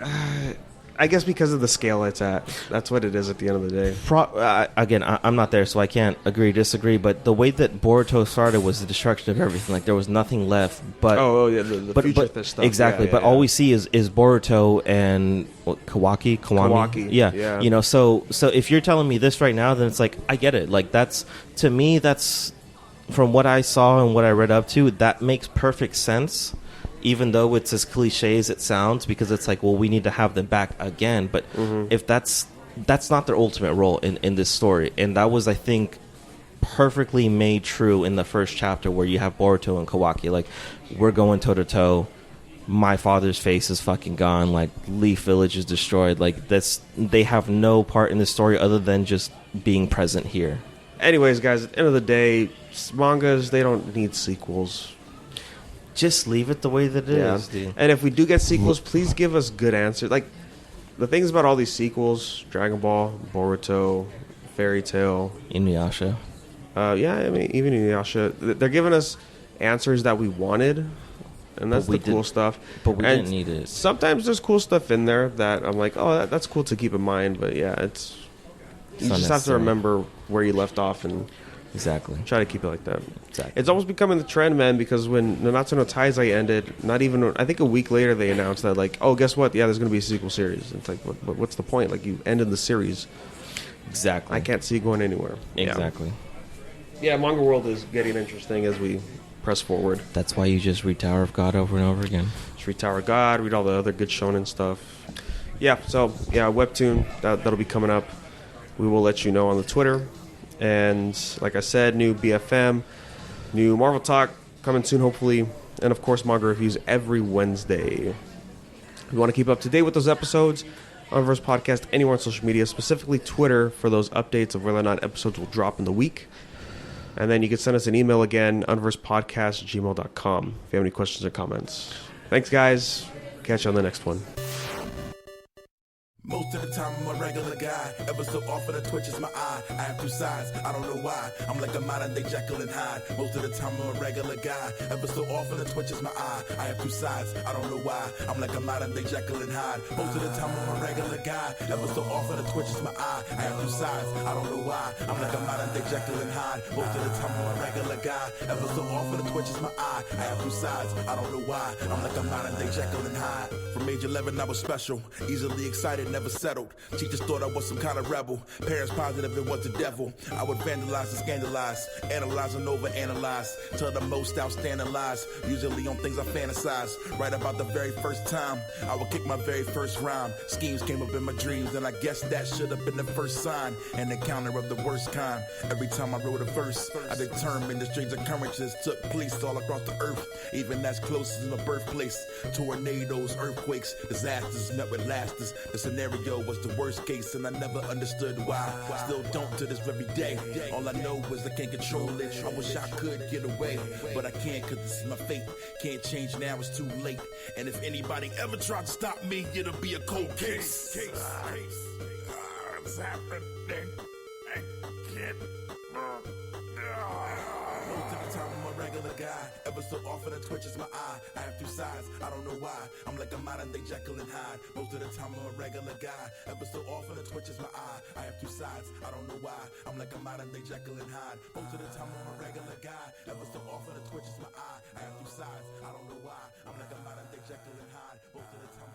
I guess because of the scale it's at, that's what it is at the end of the day. Again, I'm not there, so I can't agree, disagree. But the way that Boruto started was the destruction of everything. Like there was nothing left. But the future stuff. Exactly. But all we see is Boruto and Kawaki. Yeah. You know, so if you're telling me this right now, then it's like I get it. Like that's to me, that's from what I saw and what I read up to, that makes perfect sense. Even though it's as cliche as it sounds, because it's like, well, we need to have them back again. But if that's not their ultimate role in this story. And that was, I think, perfectly made true in the first chapter where you have Boruto and Kawaki. Like, we're going toe-to-toe. My father's face is fucking gone. Like, Leaf Village is destroyed. Like, they have no part in the story other than just being present here. Anyways, guys, at the end of the day, mangas, they don't need sequels. Just leave it the way that it is, dude. And if we do get sequels, please give us good answers. Like, the things about all these sequels, Dragon Ball, Boruto, Fairy Tail, Inuyasha. I mean, even Inuyasha, they're giving us answers that we wanted, and that's the cool stuff. But we didn't need it. Sometimes there's cool stuff in there that I'm like, oh, that's cool to keep in mind. But yeah, you just have to remember where you left off and exactly try to keep it like that. Exactly. It's almost becoming the trend, man, because when Nanatsu no Taizai ended, I think a week later they announced that, like, oh, guess what? Yeah, there's going to be a sequel series. It's like, what's the point? Like, you ended the series. Exactly. I can't see it going anywhere. Exactly. Yeah, manga world is getting interesting as we press forward. That's why you just read Tower of God over and over again. Just read Tower of God, read all the other good shonen stuff. Yeah, so, yeah, Webtoon, that'll be coming up. We will let you know on the Twitter. And like I said, new BFM, new Marvel Talk coming soon, hopefully. And, of course, manga reviews every Wednesday. If you want to keep up to date with those episodes, Unverse Podcast anywhere on social media, specifically Twitter, for those updates of whether or not episodes will drop in the week. And then you can send us an email again, unversepodcast@gmail.com, if you have any questions or comments. Thanks, guys. Catch you on the next one. Most of the time I'm a regular guy. Ever so often the twitch is my eye. I have two sides, I don't know why. I'm like a modern day Jekyll and Hyde. Most of the time I'm a regular guy. Ever so often the twitch is my eye. I have two sides, I don't know why. I'm like a modern day Jekyll and Hyde. Most of the time I'm a regular guy. Ever so often the twitch is my eye. I have two sides, I don't know why. I'm like a modern day Jekyll and Hyde. Most of the time I'm a regular guy. Ever so often the twitch is my eye. I have two sides, I don't know why. I'm like a modern day Jekyll and Hyde. From age 11 I was special, easily excited, never settled. Teachers thought I was some kind of rebel. Parents positive it was the devil. I would vandalize and scandalize, analyze and overanalyze, tell the most outstanding lies, usually on things I fantasize. Right about the very first time I would kick my very first rhyme. Schemes came up in my dreams, and I guess that should have been the first sign. An encounter of the worst kind. Every time I wrote a verse, I determined the strange occurrences took place all across the earth, even as close as my birthplace. Tornadoes, earthquakes, disasters met with lasters. The scenario was the worst case, and I never understood why. Still don't to this very day. All I know is I can't control it. I wish I could get away, but I can't, cause this is my fate. Can't change now, it's too late. And if anybody ever tried to stop me, it'll be a cold case. It's happening again. Most of the time I'm a regular guy. Ever so often the twitch is my eye. I have two sides, I don't know why. I'm like a modern day Jekyll and Hyde. Most of the time I'm a regular guy. Ever so often the twitch is my eye. I have two sides, I don't know why. I'm like a modern day Jekyll and Hyde. Most of the time I'm a regular guy. Ever so often the twitch is my eye. I have two sides, I don't know why. I'm like a modern day Jekyll and Hyde. Most of the time